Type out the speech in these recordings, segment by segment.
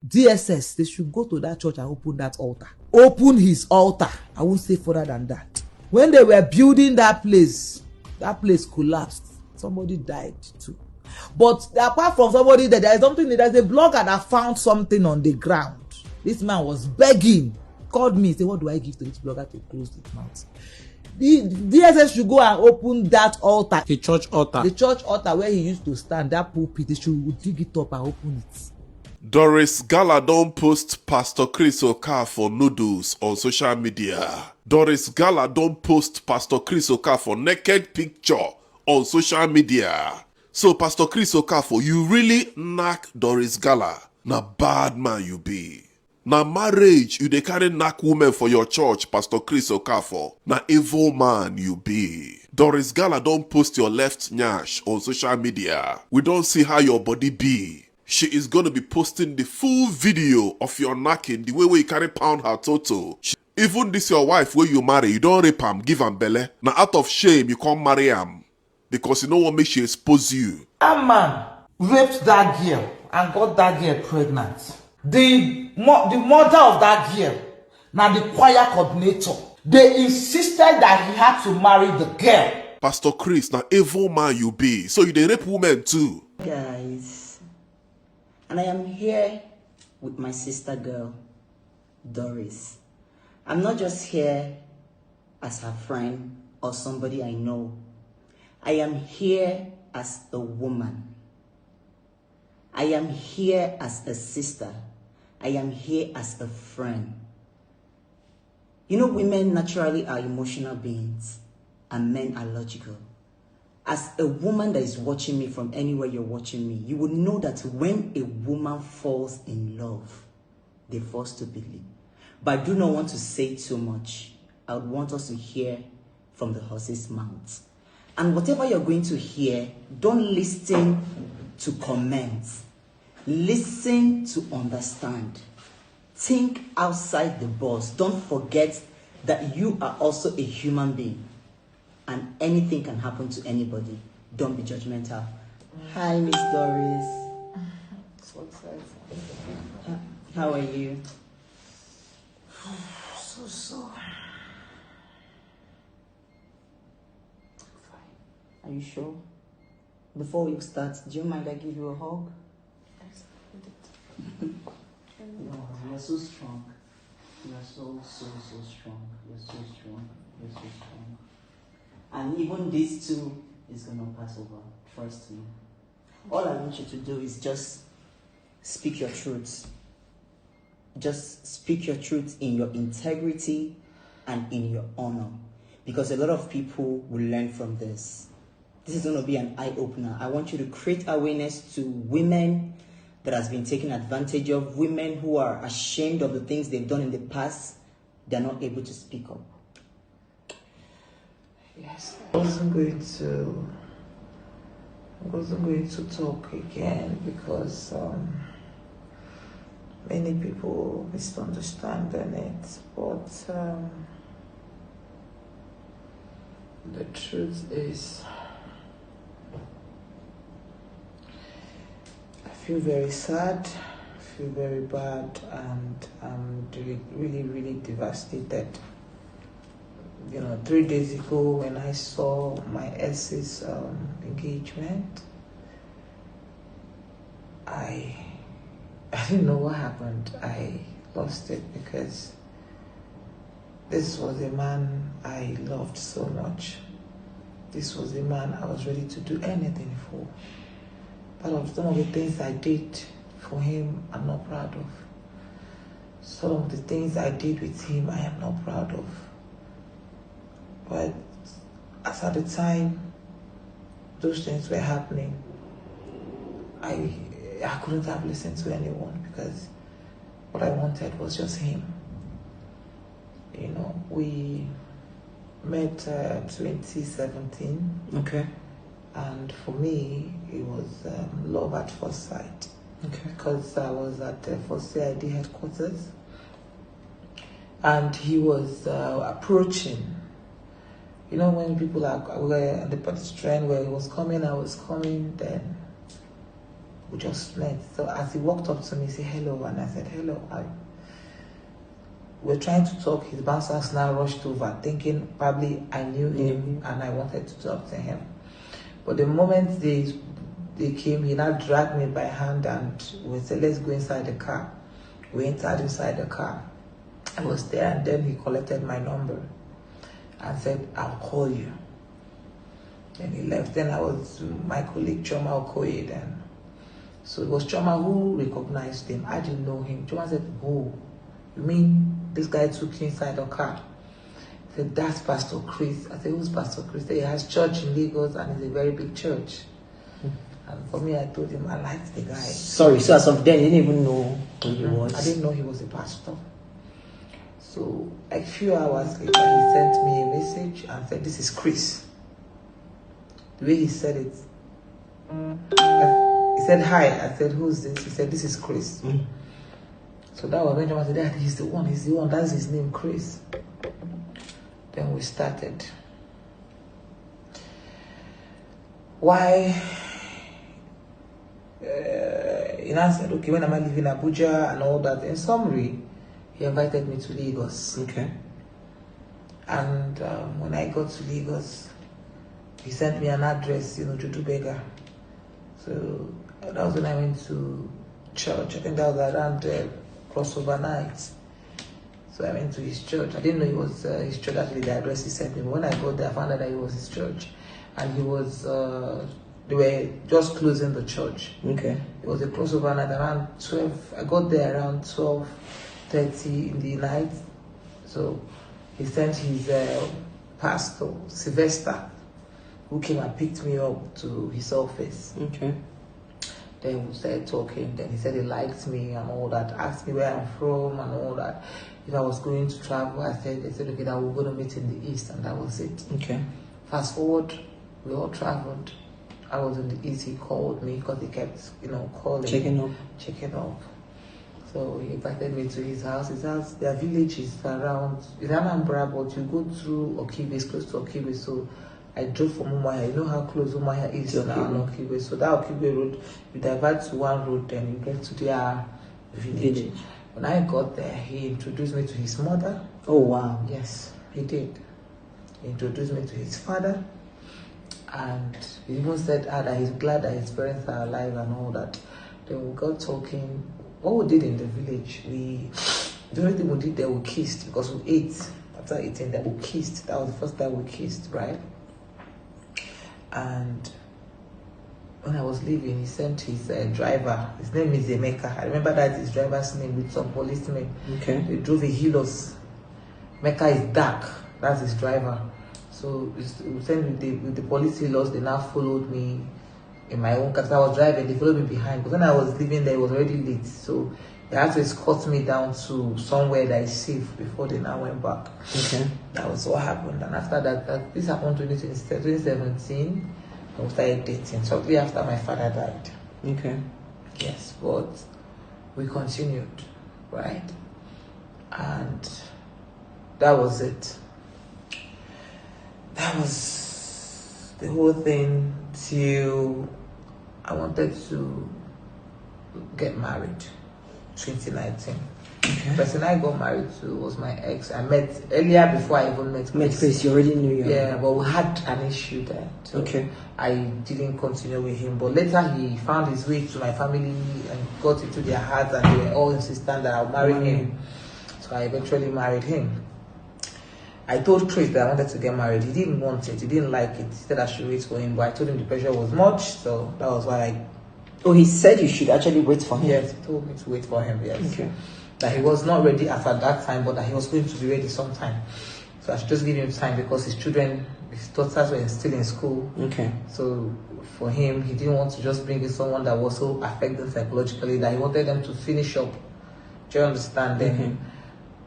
DSS, they should go to that church and open that altar. Open his altar. I won't say further than that. When they were building that place collapsed. Somebody died too. But apart from somebody there is something, there's a blogger that found something on the ground. This man was begging, called me, said, what do I give to this blogger to close his mouth? The DSS should go and open that altar. The church altar. The church altar where he used to stand, that pulpit, they should dig it up and open it. Doris Gala don't post Pastor Chris Okafor noodles on social media. Doris Gala don't post Pastor Chris Okafor naked picture on social media. So Pastor Chris Okafor, you really knack Doris Gala. Na bad man you be. Na marriage you dey carry knack women for your church, Pastor Chris Okafor. Na evil man you be. Doris Gala don't post your left nyash on social media. We don't see how your body be. She is going to be posting the full video of your knacking, the way you carry pound her toto. Even this your wife where you marry, you don't rape am, give am belle. Now out of shame, you can't marry am. Because you know what makes she expose you. That man raped that girl and got that girl pregnant. The mother of that girl, now the choir coordinator, they insisted that he had to marry the girl. Pastor Chris, now evil man you be. So you dey rape women too. Guys, and I am here with my sister girl, Doris. I'm not just here as her friend or somebody I know. I am here as a woman. I am here as a sister. I am here as a friend. You know, women naturally are emotional beings and men are logical. As a woman that is watching me from anywhere you're watching me, you would know that when a woman falls in love, they force to believe. But I do not want to say too much. I would want us to hear from the horse's mouth. And whatever you're going to hear, don't listen to comments. Listen to understand. Think outside the box. Don't forget that you are also a human being. And anything can happen to anybody. Don't be judgmental. Hi, Miss Doris. How are you? So. Are you sure? Before we start, do you mind I give you a hug? No, you're so strong. You are so strong. You're so strong. You're so strong. And even this too is gonna pass over. Trust me. All I want you to do is just speak your truth. Just speak your truth in your integrity and in your honor. Because a lot of people will learn from this. This is going to be an eye-opener. I want you to create awareness to women that has been taken advantage of, women who are ashamed of the things they've done in the past. They're not able to speak up. Yes, I wasn't going to talk again because many people misunderstand it, but the truth is, I feel very sad, I feel very bad, and I'm really devastated. 3 days ago when I saw my ex's engagement, I didn't know what happened. I lost it because this was a man I loved so much. This was a man I was ready to do anything for. But some of the things I did for him, I'm not proud of. Some of the things I did with him, I am not proud of. But as at the time those things were happening, I couldn't have listened to anyone because what I wanted was just him. We met 2017. Okay. And for me, it was love at first sight. Okay. Because I was at First CID headquarters. And he was approaching. When people were on the pedestrian where he was coming, I was coming, then we just met. So as he walked up to me, he said hello, and I said hello. We're trying to talk. His bouncers now rushed over, thinking probably I knew him and I wanted to talk to him. But the moment they came, he now dragged me by hand and we said, let's go inside the car. We entered inside the car. I was there, and then he collected my number and said, I'll call you. Then he left. Then I was my colleague Choma Okoye then. So it was Choma who recognized him. I didn't know him. Choma said, oh, you mean this guy took you inside the car? He said, that's Pastor Chris. I said, who's Pastor Chris? He said, he has church in Lagos and it's a very big church. And for me, I told him I liked the guy. Sorry, so as of then, you didn't even know who he was? I didn't know he was a pastor. So a few hours later, he sent me a message and said, this is Chris. The way he said it, he said, hi. I said, who's this? He said, this is Chris. So that was when John said, Dad, he's the one, that's his name, Chris. Then we started. Why? He now said, okay, when am I leaving Abuja and all that? In summary, he invited me to Lagos. Okay. And when I got to Lagos, he sent me an address, Judubega. So that was when I went to church. I think that was around crossover night. So I went to his church. I didn't know it was his church, actually, the address he sent me. But when I got there, I found out that it was his church. And he was, they were just closing the church. Okay. It was a crossover night around 12. I got there around 12:30 in the night. So he sent his pastor, Sylvester, who came and picked me up to his office. Okay. Then we started talking. Then he said he liked me and all that. Asked me where I'm from and all that. If I was going to travel, I said okay, that we're going to meet in the east, and that was it. Okay. Fast forward, we all traveled. I was in the east. He called me because he kept, calling. Checking up. So he invited me to his house. Their village is around, it's Anambra, but you go through Okibe, it's close to Okibe. So I drove from Umuahia. You know how close Umuahia is now on Okibe. So that Okibe road, you divert to one road, then you get to their village. When I got there, he introduced me to his mother. Oh, wow. Yes, he did. He introduced me to his father. And he even said that he's glad that his parents are alive and all that. Then we got talking. What we did in the village, the only thing we did there, we kissed, because we ate. After eating, then we kissed. That was the first time we kissed, right? And when I was leaving, he sent his driver. His name is Emeka. I remember that his driver's name with some policemen. Okay. They drove a Hilos. Mecca is dark. That's his driver. So we sent with the police Hilos. They now followed me in my own car. I was driving. They followed me behind. Because when I was leaving there, it was already late. So they had to escort me down to somewhere that is safe before they now went back. Okay. That was what happened. And after that this happened in 2017. We started dating shortly after my father died. Okay. Yes, but we continued, right? And that was it. That was the whole thing till I wanted to get married, 2019. Okay. The person I got married to was my ex. I met earlier before I even met Chris. You already knew your... Yeah, but we had an issue there. So okay. I didn't continue with him. But later he found his way to my family and got into their hearts, and they were all insistent that I'll marry him. So I eventually married him. I told Chris that I wanted to get married. He didn't want it. He didn't like it. He said I should wait for him. But I told him the pressure was much. So that was why I... Oh, he said you should actually wait for him? Yes, he told me to wait for him, yes. Okay. That he was not ready as at that time, but that he was going to be ready sometime. So I should just give him time because his daughters were still in school. Okay. So for him, he didn't want to just bring in someone that was so affected psychologically, that he wanted them to finish up. Do you understand? Then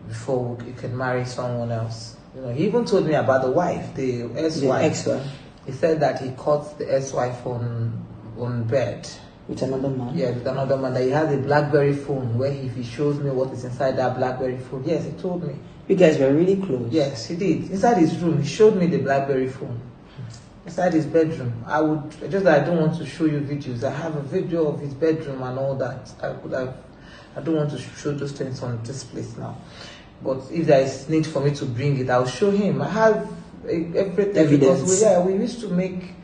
before he could marry someone else. He even told me about the wife, the ex-wife. The ex-wife. He said that he caught the ex-wife on bed. With another man? Yeah, with another man. That he has a BlackBerry phone where if he shows me what is inside that BlackBerry phone. Yes, he told me. You guys were really close? Yes, he did. Inside his room, he showed me the BlackBerry phone. inside his bedroom. I would, just that I don't want to show you videos. I have a video of his bedroom and all that. I don't want to show those things on this place now. But if there is need for me to bring it, I'll show him. I have everything. Evidence. Because we used to make,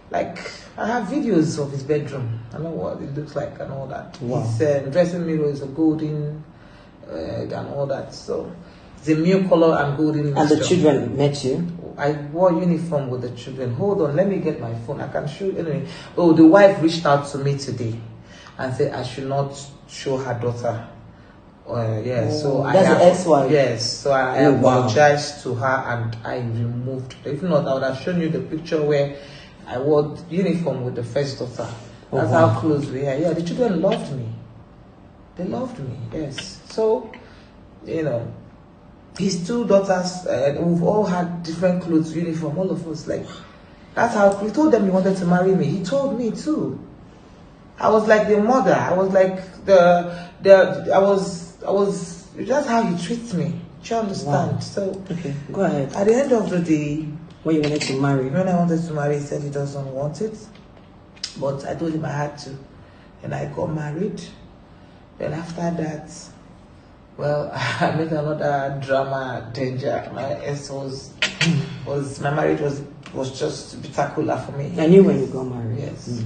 like, I have videos of his bedroom. I know what it looks like and all that. Wow. His dressing mirror is a golden and all that. So it's a new color and golden. And the children met you? I wore uniform with the children. Hold on, let me get my phone. I can show you anyway. Oh, the wife reached out to me today and said I should not show her daughter. So that's the ex-wife. Yes, so I apologized to her and I removed. If not, I would have shown you the picture where I wore uniform with the first daughter. That's how close we are. Yeah, the children loved me. They loved me. Yes. So, his two daughters, we've all had different clothes, uniform, all of us. Like, that's how he told them he wanted to marry me. He told me too. I was like the mother. I was like I was. That's how he treats me. Do you understand? Wow. So, okay, go ahead. At the end of the day, when you wanted to marry, when I wanted to marry, he said he doesn't want it, but I told him I had to, and I got married. Then after that, well, I made another drama danger. My ex was my marriage was just spectacular for me. I knew when you got married. Yes.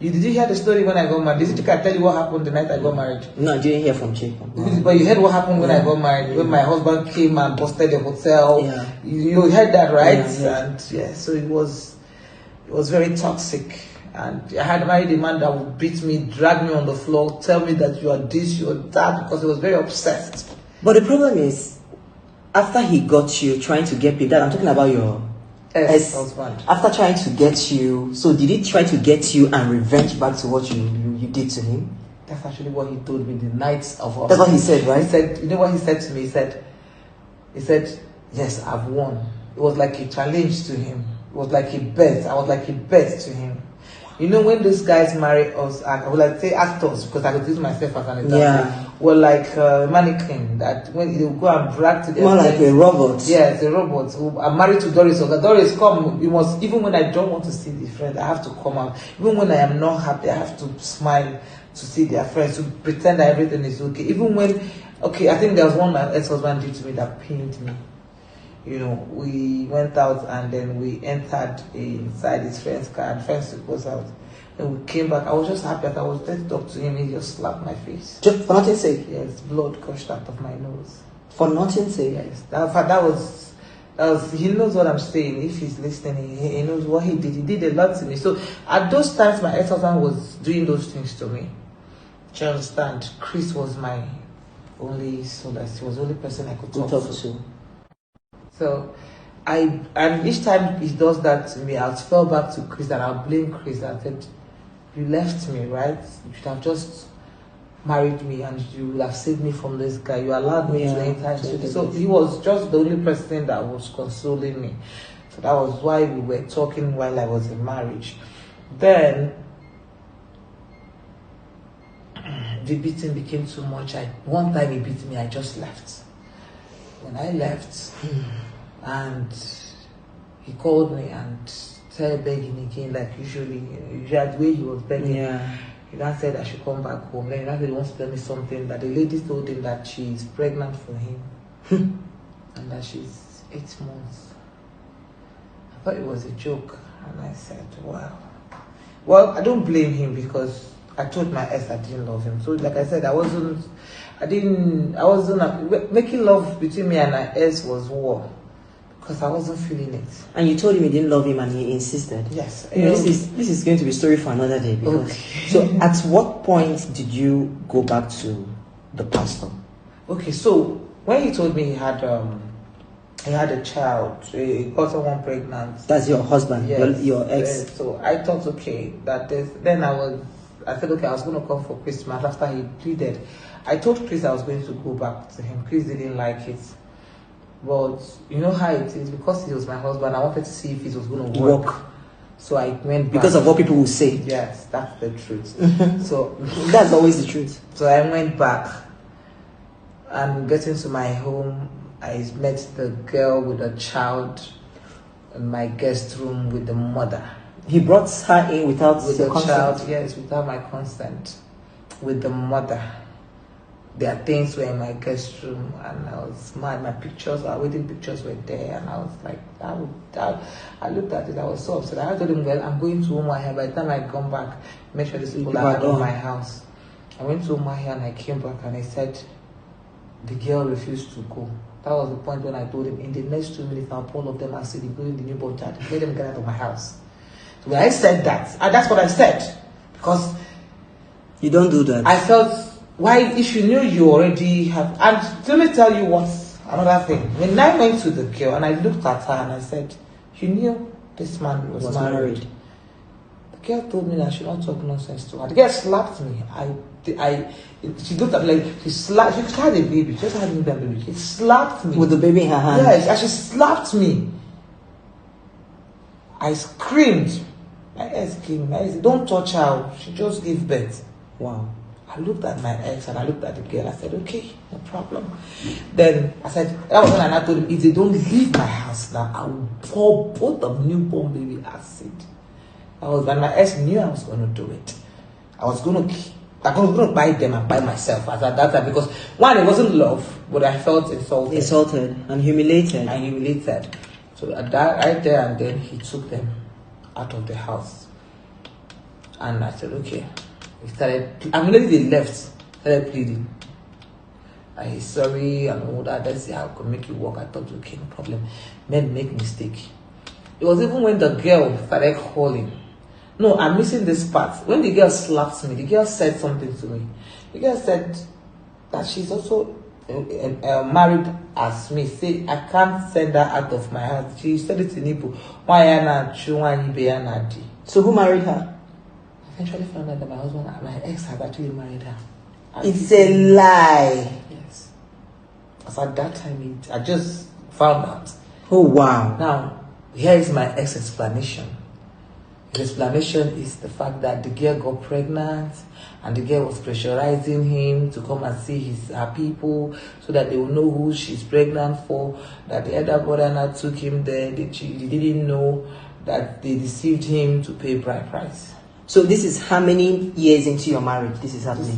Did you hear the story when I got married? Did you tell you what happened the night I got married? No, I didn't hear from Jacob. But you heard what happened when I got married, when my husband came and busted the hotel. Yeah. You heard that, right? Yeah. And so it was very toxic. And I had married a man that would beat me, drag me on the floor, tell me that you are this, you are that, because he was very obsessed. But the problem is, after he got you trying to get people, I'm talking about your ex-husband. After trying to get you, so did he try to get you and revenge back to what you did to him? That's actually what he told me the night of our. That's what he said, right? He said, you know what he said to me? He said, yes, I've won. It was like a challenge to him. It was like a bet. I was like a bet to him. You know, when those guys marry us, and I would like say actors, because I could use myself as an example. Yeah. Were like a mannequin that when they go and brag to them. More like a robot. Yes, a robot. I'm married to Doris. So Doris, come. You must, even when I don't want to see the friends, I have to come out. Even when I am not happy, I have to smile to see their friends, to pretend that everything is okay. Even when, I think there was one my ex-husband did to me that pained me. We went out and then we entered inside his friend's car and friends took us out. And we came back. I was just happy that I was there to talk to him. He just slapped my face. Just for nothing's sake? Yes, blood gushed out of my nose. For nothing's sake? Yes. That was, he knows what I'm saying. If he's listening, he knows what he did. He did a lot to me. So at those times, my ex-husband was doing those things to me. Do you understand? Chris was my only solace. He was the only person I could talk to. So, and each time he does that to me, I'll fall back to Chris and I'll blame Chris. I said, you left me, right? You should have just married me and you would have saved me from this guy. You allowed me to enter. So he was just the only person that was consoling me. So that was why we were talking while I was in marriage. Then, the beating became too much. One time he beat me, I just left. When I left, and he called me and started begging again, like usually the way he was begging. Yeah. He then said I should come back home. Then he said he wants to tell me something, that the lady told him that she's pregnant for him and that she's 8 months. I thought it was a joke, and I said, wow. Well, I don't blame him because I told my ex I didn't love him. So like I said, making love between me and my ex was war. Because I wasn't feeling it. And you told him you didn't love him and he insisted? Yes. This is going to be a story for another day. Because, so at what point did you go back to the pastor? Okay, so when he told me he had a child, he got someone pregnant. That's your husband, yes, your ex. So I thought, okay, then I said, okay, I was going to come for Christmas after he pleaded. I told Chris I was going to go back to him. Chris didn't like it. But you know how it is, because he was my husband, I wanted to see if it was going to work. So I went back. Because of what people will say. Yes, that's the truth. So that's always the truth. So I went back, and getting to my home, I met the girl with a child. in my guest room with the mother. He brought her in without With your the consent? child, yes, without my consent. With the mother. Their things were in my guest room, and I was mad. My pictures, our wedding pictures were there, and I was like, I looked at it, I was so upset. I told him, well, I'm going to Umuahia. By the time I come back, make sure these people are out of my house. I went to Umuahia and I came back and I said, the girl refused to go. That was the point when I told him, in the next 2 minutes, I'll pull all of them and say, including the newborn child, let them get out of my house. So when I said that, that's what I said, because you don't do that. I felt, why, if you knew you already have, and let me tell you what's another thing. When I went to the girl and I looked at her and I said, you knew this man was married. The girl told me that she should not talk nonsense to her. The girl slapped me. She looked at me like, she had a baby, she just had a baby. She slapped me. With the baby in her hand? Yes, and she slapped me. I screamed. My ex came. I said, don't touch her. She just gave birth. Wow. I looked at my ex and I looked at the girl. I said, okay, no problem. Then I said, that was when I told him, if they don't leave my house now, I will pour both of newborn baby acid. That was when my ex knew I was going to do it. I was going to buy them and buy myself at that time, because one, it wasn't love, but I felt insulted. Insulted and humiliated. So at that, right there and then, he took them out of the house. And I said, okay. Immediately they left, started pleading. I'm sorry and all that. Let's see how I can make it work. I thought, okay, no problem. Men make mistake. It was even when the girl started calling. No, I'm missing this part. When the girl slapped me, the girl said something to me. The girl said that she's also married as me. Say, I can't send her out of my house. She said it in Igbo. So who married her? I eventually found out that my ex had actually married her. It's a lie. Yes. Because at that time, I just found out. Oh, wow. Now, here is my ex explanation. His explanation is the fact that the girl got pregnant and the girl was pressurizing him to come and see her people so that they will know who she's pregnant for, that the elder brother now took him there, they didn't know that they deceived him to pay bride price. So this is how many years into your marriage this is happening?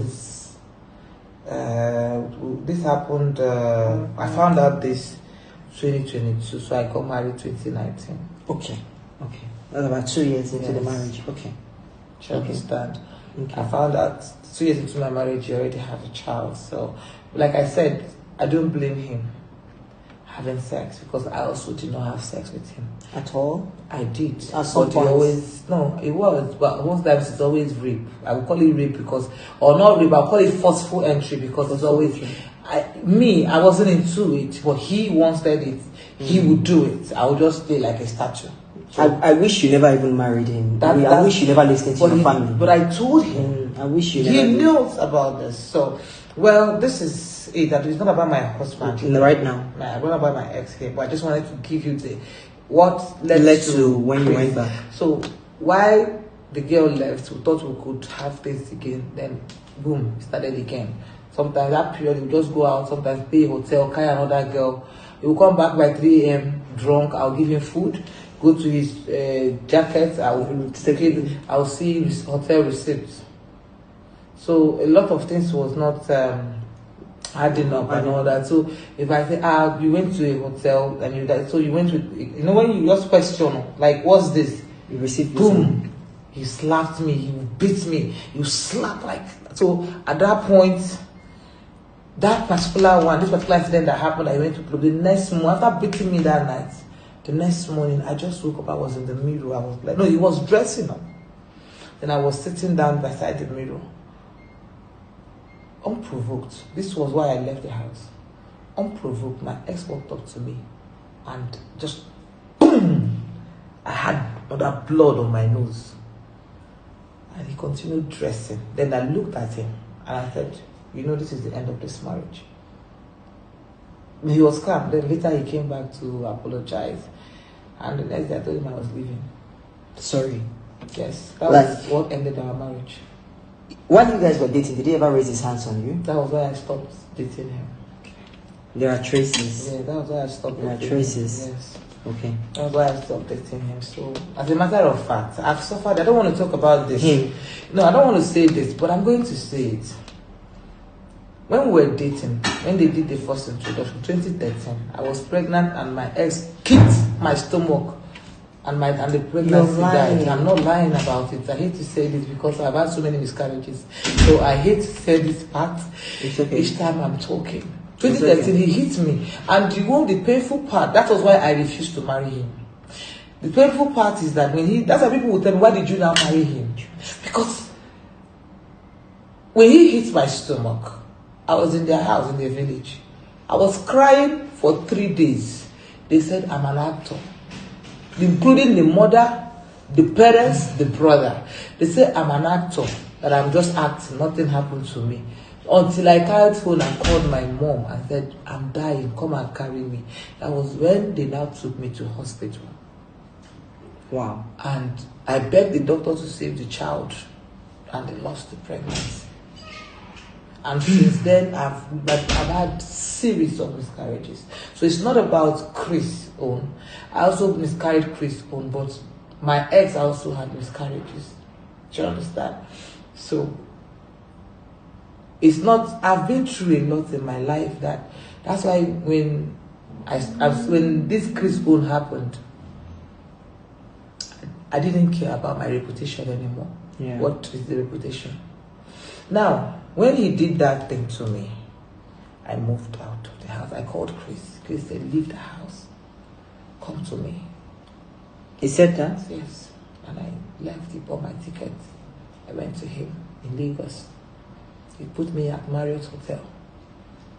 This happened, I found out this 2022, so I got married 2019. Okay. That's about 2 years into the marriage. Okay. You understand? Okay. I found out 2 years into my marriage, you already have a child. So, like I said, I don't blame him having sex, because I also did not have sex with him. At all? I did. At some point? It was, but most times it's always rape. I would call it rape because, or not rape, I'll call it forceful entry, because it's always, I wasn't into it, but he wanted it. He would do it. I would just stay like a statue. So, I wish you never even married him. I wish you never listened to your family. But I told him. I wish you He never knows about this. So, well, this is it. That it's not about my husband. Right now. I'm not about my ex here, but I just wanted to give you what led to when you went back. So, why the girl left, we thought we could have things again. Then, boom, started again. Sometimes that period, we just go out, sometimes pay a hotel, carry another girl. He will come back by 3 a.m. drunk. I'll give him food. Go to his jacket. I'll see his hotel receipts. So a lot of things was not adding up and all that. So if I say, you went to a hotel and so you went with, when you just question, like, what's this? You received boom. He slapped me. He beat me. You slap like. So at that point, this particular incident that happened, I went to club. The next morning, after beating me that night, the next morning, I just woke up. I was in the mirror. I was like, no, he was dressing up. Then I was sitting down beside the mirror. Unprovoked. This was why I left the house. Unprovoked, my ex walked up to me and just boom! I had other blood on my nose. And he continued dressing. Then I looked at him and I said, this is the end of this marriage. He was calm. Then later he came back to apologize. And the next day I told him I was leaving. Sorry. Yes. That was what ended our marriage. While you guys were dating, did he ever raise his hands on you? That was why I stopped dating him. There are traces. Yeah, that was why I stopped dating him. There are traces. Yes. Okay. That's why I stopped dating him. So, as a matter of fact, I've suffered. I don't want to talk about this. Him? No, I don't want to say this, but I'm going to say it. When we were dating, when they did the first introduction, 2013, I was pregnant and my ex kicked my stomach and the pregnancy died. I'm not lying about it. I hate to say this because I've had so many miscarriages. So I hate to say this part. It's okay. Each time I'm talking. 2013, he hit me. And the painful part, that was why I refused to marry him. The painful part is that that's why people will tell me, why did you now marry him? Because when he hit my stomach, I was in their house in their village. I was crying for 3 days. They said I'm an actor, including the mother, the parents, the brother. They said I'm an actor, that I'm just acting, nothing happened to me. Until I carried phone and called my mom and said, I'm dying, come and carry me. That was when they now took me to hospital. Wow. And I begged the doctor to save the child, and they lost the pregnancy. And since then, I've had series of miscarriages. So it's not about Chris' own. I also miscarried Chris' own, but my ex also had miscarriages. Do you understand? So it's not. I've been through a lot in my life. That's why when this Chris' own happened, I didn't care about my reputation anymore. Yeah. What is the reputation? Now, when he did that thing to me, I moved out of the house. I called Chris. Chris said, leave the house. Come to me. He said that? Yes. And I left. He bought my ticket. I went to him in Lagos. He put me at Marriott Hotel.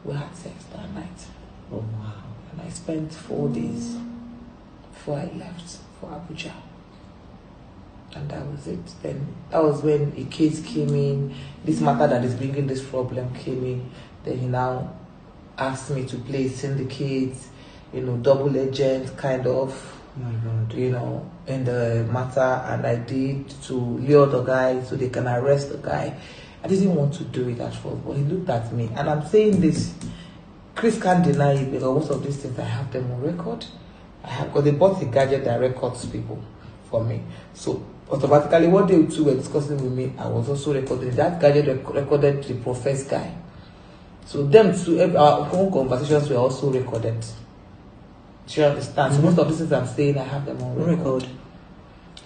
We had sex that night. Oh, wow. And I spent 4 days before I left for Abuja. And that was it. Then that was when a case came in. This matter that is bringing this problem came in. Then he now asked me to play syndicate, double agent kind of, Oh my God. in the matter. And I did to lure the guy so they can arrest the guy. I didn't want to do it at first, but he looked at me. And I'm saying this, Chris can't deny it because most of these things I have them on record. Because they bought a gadget that records people for me. So automatically, what they two were discussing with me, I was also recording. That gadget recorded the professed guy. So them two, our own conversations were also recorded. Do you understand? So most of the things I'm saying, I have them on record.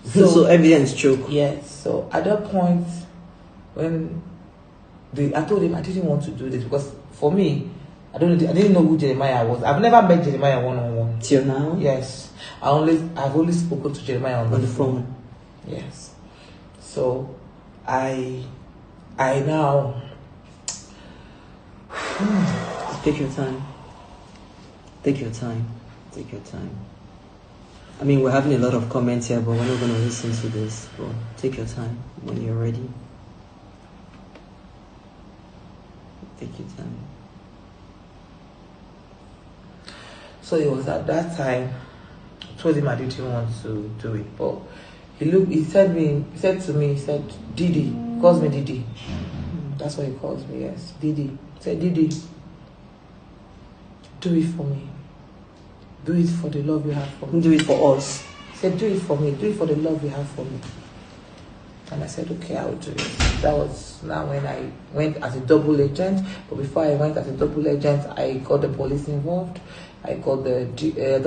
So evidence choke. Yes. So at that point, when I told him I didn't want to do this because for me, I didn't know who Jeremiah was. I've never met Jeremiah one-on-one. Till now? Yes. I've only spoken to Jeremiah on the phone. Yes. So I now take your time. Take your time. Take your time. I mean, we're having a lot of comments here, but we're not going to listen to this. But take your time when you're ready. Take your time. So it was at that time I told him I didn't want to do it, but he said to me, Didi, he calls me Didi. That's what he calls me, yes. Didi. He said, Didi, do it for me. Do it for the love you have for me. Do it for us. He said, do it for me. Do it for the love you have for me. And I said, okay, I will do it. That was now when I went as a double agent. But before I went as a double agent, I got the police involved. I told them to get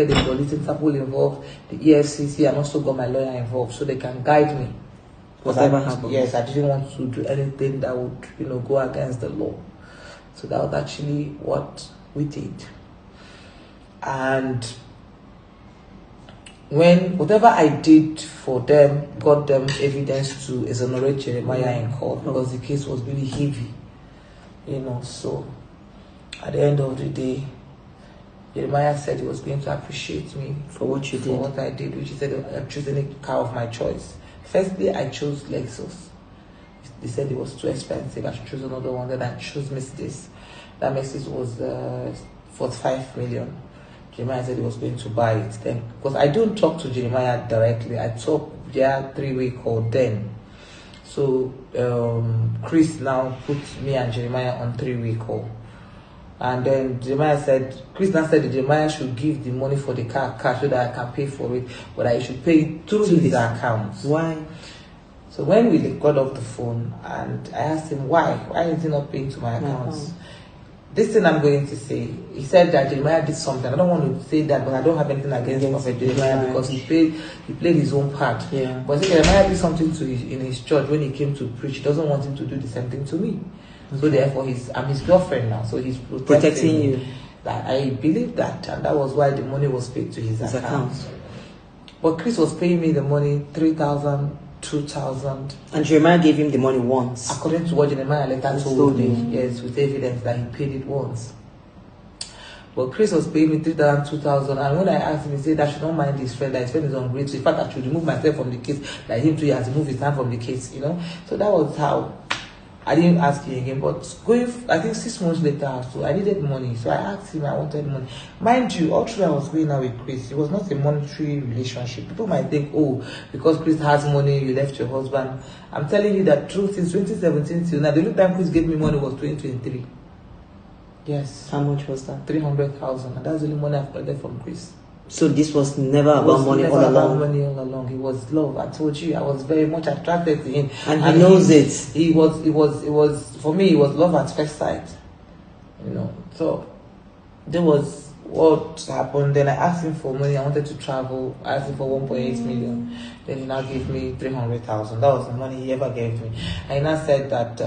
the police interpol involved, the EFCC, and also got my lawyer involved so they can guide me. Whatever happens. Yes, I didn't want to do anything that would, go against the law. So that was actually what we did. And when whatever I did for them got them evidence to exonerate Jeremiah in court because the case was really heavy, so at the end of the day, Jeremiah said he was going to appreciate me for what you did. For what I did, which he said I'm choosing a car of my choice. Firstly, I chose Lexus. They said it was too expensive. I should choose another one. Then I chose Mercedes. That Mercedes was 45 million. Jeremiah said he was going to buy it then. Because I don't talk to Jeremiah directly. I talk via three-way call then. So Chris now put me and Jeremiah on three-way call. And then Jeremiah said, Chris now said that Jeremiah should give the money for the car cash so that I can pay for it, but I should pay it through his account. Why? So when we got off the phone and I asked him why is he not paying to my account? This thing I'm going to say, he said that Jeremiah did something. I don't want to say that, but I don't have anything against Prophet Jeremiah because he played his own part. Yeah. But Jeremiah did something in his church when he came to preach. He doesn't want him to do the same thing to me. Okay. So therefore, I'm his girlfriend now, so he's protecting you. That I believe that, and that was why the money was paid to his account. But Chris was paying me the money 3,000, 2,000. And Jeremiah gave him the money once. According to what Jeremiah later told me, yes, with evidence that he paid it once. But Chris was paying me 3,000, 2,000, and when I asked him, he said I should not mind his friend, that his friend is ungrateful. In fact, I should remove myself from the case, like him too, he has removed his hand from the case, you know. So that was how I didn't ask him again. But I think 6 months later, so I needed money, so I asked him, I wanted money. Mind you, all through I was going out with Chris, it was not a monetary relationship. People might think, oh, because Chris has money, you left your husband. I'm telling you that truth, since 2017 till now, the only time Chris gave me money was 2023. Yes. How much was that? 300,000, and that's the only money I've collected from Chris. So this was never about money all along. Money all along. It was love. I told you, I was very much attracted to him, and he knows it. It was for me. It was love at first sight, you know. So there was what happened. Then I asked him for money. I wanted to travel. I asked him for 1.8 million. Then he now gave me 300,000. That was the money he ever gave me. And he now said that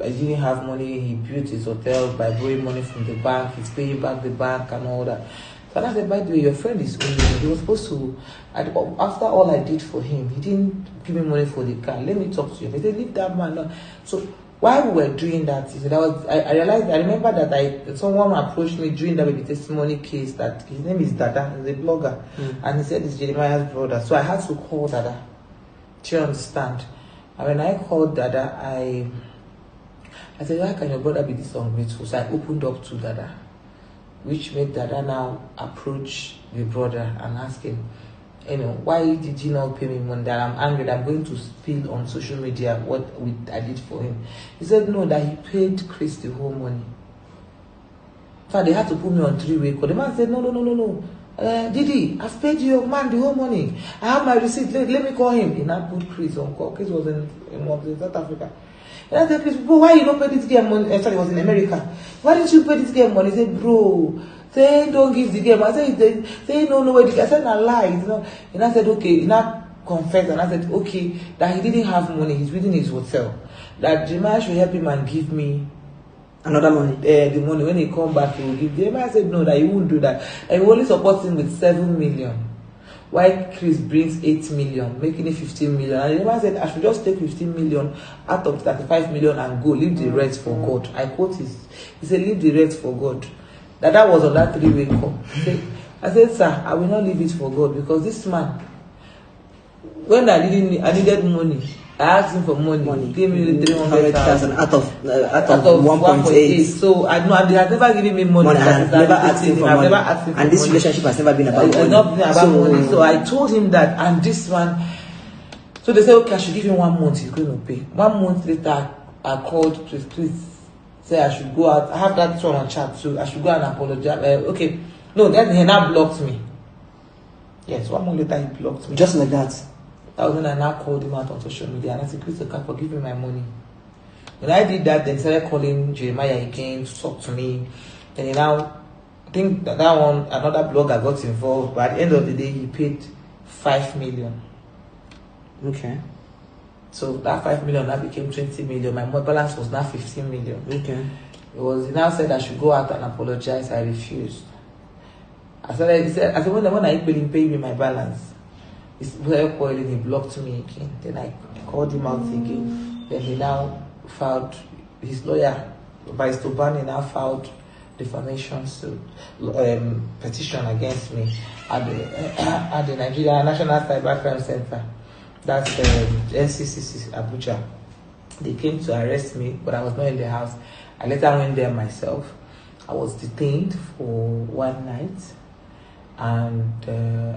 I didn't have money. He built his hotel by borrowing money from the bank. He's paying back the bank and all that. So I said, by the way, your friend is owing me. He was supposed to, after all I did for him, he didn't give me money for the car. Let me talk to him. He said, leave that man alone. So while we were doing that, he said, I remember that someone approached me during that baby testimony case that his name is Dada, he's a blogger. And he said it's Jeremiah's brother. So I had to call Dada. Do you understand? And when I called Dada, I said, how can your brother be this ungrateful? So I opened up to Dada, which made Dada now approach the brother and ask him, you know, why did you not pay me money? That I'm angry, that I'm going to spill on social media what I did for him. He said, no, that he paid Chris the whole money. In fact, they had to put me on 3-way call. The man said, no. Didi, I've paid your man the whole money. I have my receipt. Let me call him. He now put Chris on call. Chris was in South Africa. And I said, Chris, bro, why you not pay this girl money? Actually, he was in America. Why didn't you pay this girl money? He said, bro, say don't give the girl. I said, say no where the girl. I said, no lies. You know? And I said, okay. He now confessed. And I said, okay, that he didn't have money. He's within his hotel. That Jeremiah should help him and give me another money. The money. When he come back, he will give. Jeremiah said no, that he won't do that. And he only supports him with 7 million. Why Chris brings 8 million, making it 15 million. And Jeremiah said, I should just take 15 million out of 35 million and go, leave the rest for God. I quote he said, leave the rest for God. That was on that 3-way call. I said, sir, I will not leave it for God, because this man, when I needed money, I asked him for money. He gave me 300,000 out of 1.8. So I know he has never given me money. I've never asked him for money. And this relationship has never been about money. It's not been about money. So I told him that, and this one. So they said, okay, I should give him 1 month. He's going to pay. 1 month later, I called Chris. Please say I should go out. I have that one on chat too. I should go and apologize. Okay, no, then he now blocked me. Yes, 1 month later he blocked me. Just like that. That was when I now called him out on social media and I said, Chris Okafor, give me my money. When I did that, then he started calling Jeremiah again to talk to me. Then he now, I think that one, another blogger got involved, but at the end of the day, he paid 5 million. Okay. So that 5 million now became 20 million. My balance was now 15 million. Okay. He now said I should go out and apologize. I refused. I said, when I pay me my balance, he's very coiling, he blocked me again. Then I called him out again. Then he now filed, his lawyer, Vice Tobani, now filed defamation suit, petition against me at the Nigeria National Cybercrime Center. That's NCCC Abuja. They came to arrest me, but I was not in the house. I later went there myself. I was detained for 1 night. And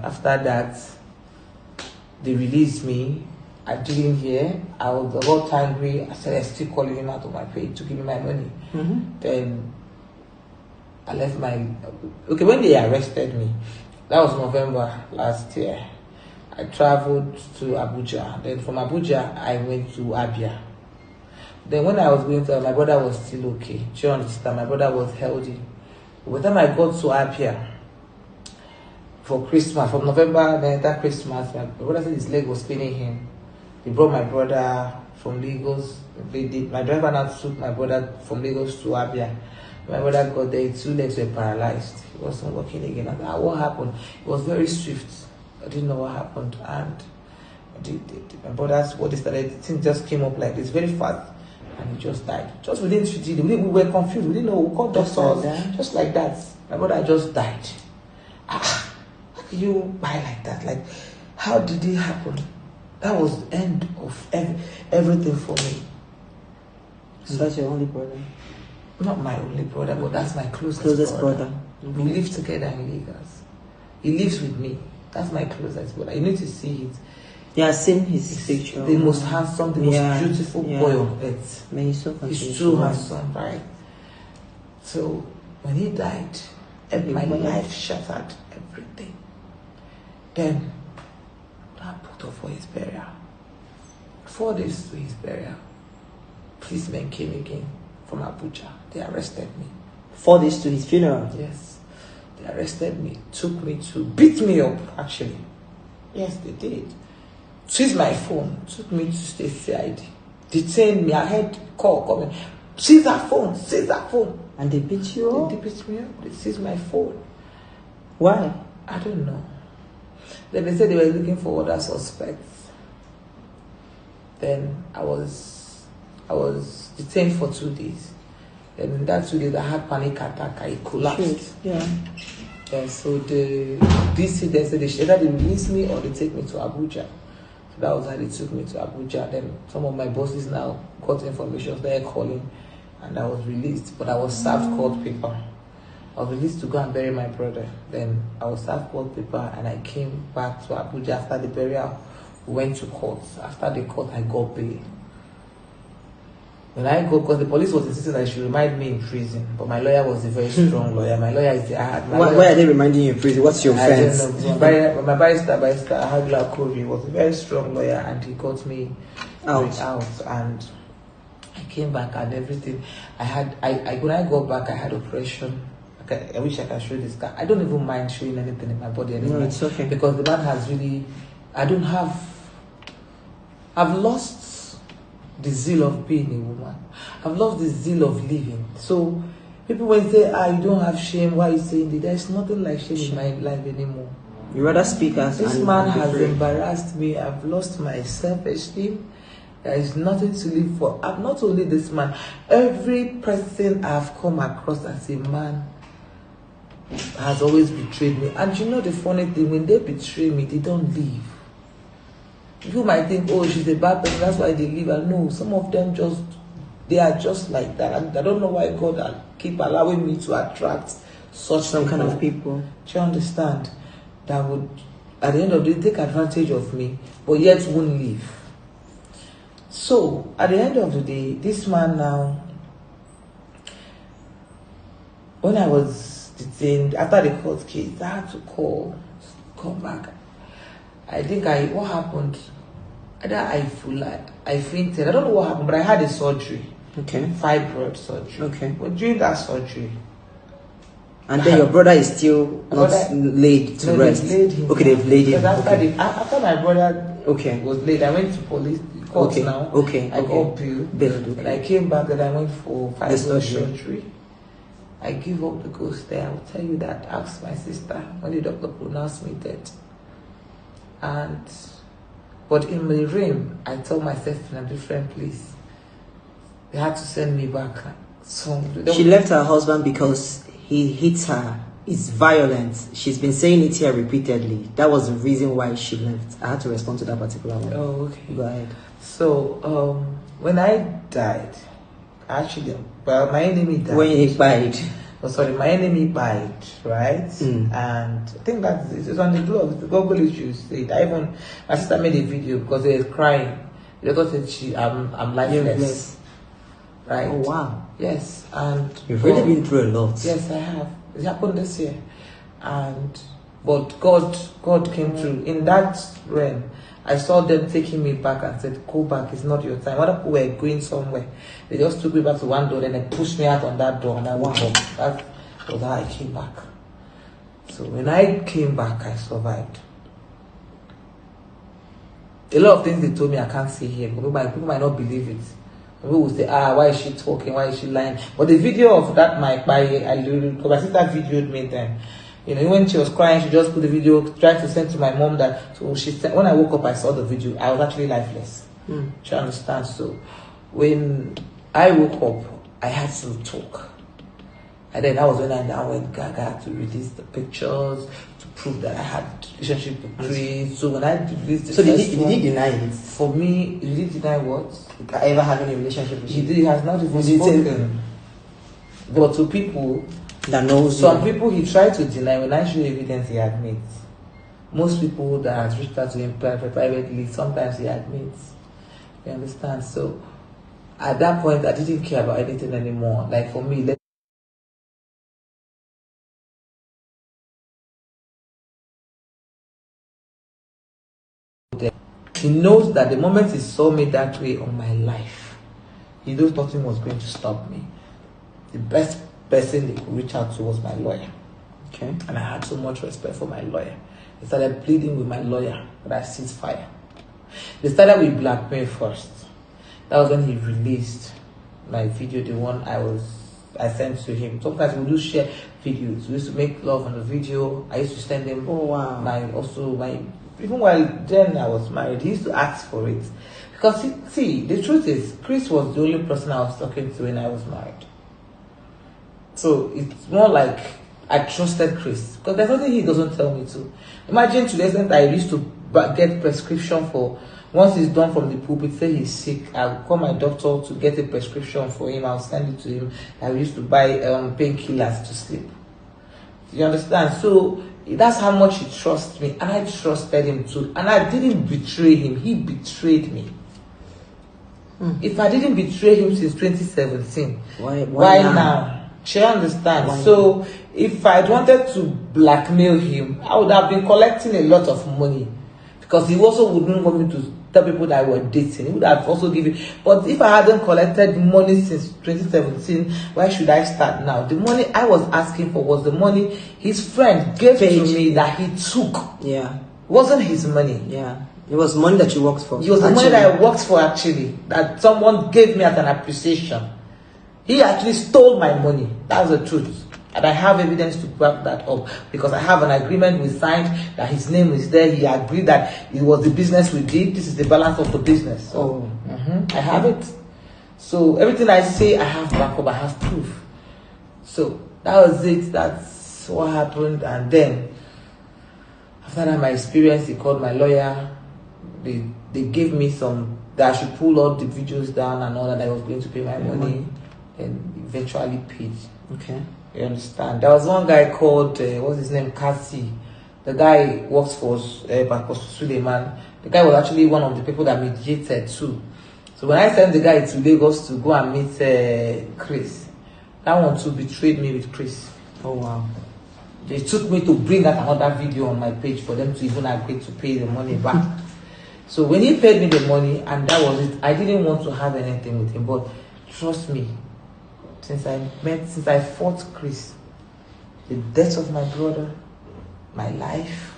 after that, they released me I didn't hear. I got angry. I started still calling him out of my pay to give me my money. Then I left my... Okay, when they arrested me, that was November last year. I traveled to Abuja. Then from Abuja, I went to Abia. Then when I was going to, my brother was still okay. Do you understand? My brother was healthy. By the time I got to Abia for Christmas, from November, then that Christmas, my brother said his leg was paining him. They brought my brother from Lagos. My driver now took my brother from Lagos to Abia. My brother got there, 2 legs were paralyzed. He wasn't walking again. I said, what happened? It was very swift. I didn't know what happened. And my brother's body started, the thing just came up like this, very fast. And he just died. Just within 15 days. We were confused. We didn't know. We called doctors. Just like that. My brother just died. How can you die like that? Like, how did it happen? That was the end of everything for me. So that's your only brother? Not my only brother, but that's my closest brother. We live together in Lagos. He lives with me. That's my closest brother. You need to see it. Yeah, I've seen his picture. The most handsome, the most beautiful boy on earth. Man, he's so He's too handsome, right? So when he died, my life shattered, everything. Then I put up for his burial. 4 days to his burial, policemen came again from Abuja. They arrested me. 4 days to his funeral? Yes. They arrested me, took me to, beat me up actually. Yes, they did. Seized my phone, took me to state CID. Detained me, I had call coming. Seize that phone, seize that phone. And they beat you up? They beat me up, they seized my phone. Why? I don't know. Then they said they were looking for other suspects. Then I was detained for 2 days. And in that 2 days I had panic attack, I collapsed. Yeah. Yeah, so the DC, they said either they release me or they take me to Abuja. So that was how they took me to Abuja. Then some of my bosses now got information, they were calling, and I was released. But I was served court paper. I was released to go and bury my brother. Then I was served court paper, and I came back to Abuja after the burial. We went to court. After the court, I got bail. When I go, because the police was insisting that they should remind me in prison, but my lawyer was a very strong lawyer. My lawyer is why are they reminding you in prison? What's your offense? I don't know. My barrister, Hagla Kori, was a very strong lawyer, and he got me out. And I came back and everything. When I got back, I had operation. I wish I could show this guy. I don't even mind showing anything in my body anymore. No, it's okay. Because the man has really, I've lost the zeal of being a woman. I've lost the zeal of living. So people when say, you don't have shame, why are you saying that? There's nothing like shame in my life anymore. You rather speak as this man has embarrassed me. I've lost my self-esteem. There is nothing to live for. I'm not only this man. Every person I've come across as a man has always betrayed me. And you know the funny thing, when they betray me, they don't leave. You might think, oh, she's a bad person, that's why they leave. And no, some of them they are just like that. And I don't know why God keep allowing me to attract some kind of people. Do you understand? That would, at the end of the day, take advantage of me, but yet won't leave. So, at the end of the day, this man now, when I was detained, after the court case, I had to come back. I think what happened, either I fainted, I don't know what happened, but I had a surgery. Okay. Fibroid surgery. Okay. But during that surgery, and then your brother is still not laid to rest. They've laid him. Okay, they've laid him. After my brother was laid, I went to police court now. Okay. I got bail. And I came back and I went for fibroid surgery. I give up the ghost there. I will tell you that. Ask my sister when the doctor pronounced me dead. But in my dream, I told myself in a different place. They had to send me back. She left her husband because he hit her. It's violent. She's been saying it here repeatedly. That was the reason why she left. I had to respond to that particular one. Oh, okay. Go ahead. So, when I died, my enemy died. When he died? My enemy died, right? And I think it's on the blog, the Google issues. My sister made a video because they were crying. They thought that I'm lifeless. Right? Oh wow. Yes, and you've really been through a lot. Yes, I have. It happened this year, but God came through. In that realm, I saw them taking me back and said, "Go back. It's not your time." Other people were going somewhere. They just took me back to one door, then they pushed me out on that door, and I went up. That was how I came back. So when I came back, I survived. A lot of things they told me I can't say here. People might not believe it. People will say, why is she talking? Why is she lying? But the video of that my sister videoed me then. You know, when she was crying, she just put the video, tried to send to my mom that, so she said, when I woke up, I saw the video. I was actually lifeless. She understands. So when I woke up, I had to talk. And then that was when I now went gaga to release the pictures to prove that I had relationship with Chris. So when I released the did he deny it? For me, he did deny what? I ever had any relationship with you? He has not even spoken. But to people that knows some people he tried to deny. When I show evidence, he admits. Most people that has reached out to him privately, sometimes he admits. You understand? So at that point, I didn't care about anything anymore. Like for me, he knows that the moment he saw me that way on my life, he knows nothing was going to stop me. The best person they could reach out to was my lawyer. Okay. And I had so much respect for my lawyer. They started pleading with my lawyer that I cease fire. They started with blackmail first. That was when he released my video, the one I sent to him. Sometimes we do share videos. We used to make love on the video. I used to send him even while then I was married, he used to ask for it. Because see, the truth is, Chris was the only person I was talking to when I was married. So it's more like I trusted Chris. Because there's nothing he doesn't tell me to. Imagine to the extent I used to get prescription for, once he's done from the pulpit, say he's sick, I'll call my doctor to get a prescription for him, I'll send it to him. I used to buy painkillers to sleep. You understand? So that's how much he trusts me, and I trusted him too. And I didn't betray him, he betrayed me. If I didn't betray him since 2017, why now? She understands. So if I wanted to blackmail him, I would have been collecting a lot of money, because he also wouldn't want me to tell people that I were dating. He would have also given. But if I hadn't collected money since 2017, why should I start now? The money I was asking for was the money his friend gave to me that he took. Yeah. It wasn't his money. Yeah. It was money that you worked for. It was the money that I worked for, actually, that someone gave me as an appreciation. He actually stole my money. That's the truth. And I have evidence to back that up, because I have an agreement we signed that his name is there. He agreed that it was the business we did. This is the balance of the business. So, I have it. So everything I say, I have backup. I have proof. So that was it. That's what happened. And then after that, my experience, he called my lawyer. They gave me some, that I should pull all the videos down and all that. I was going to pay my money, and eventually paid. Okay. You understand? There was one guy called, what's his name, Kasi. The guy works for Suleiman. The guy was actually one of the people that mediated too. So when I sent the guy to Lagos to go and meet Chris, that one too betrayed me with Chris. Oh wow. They took me to bring out another video on my page for them to even agree to pay the money back. So when he paid me the money, and that was it, I didn't want to have anything with him. But trust me, since I fought Chris, the death of my brother, my life,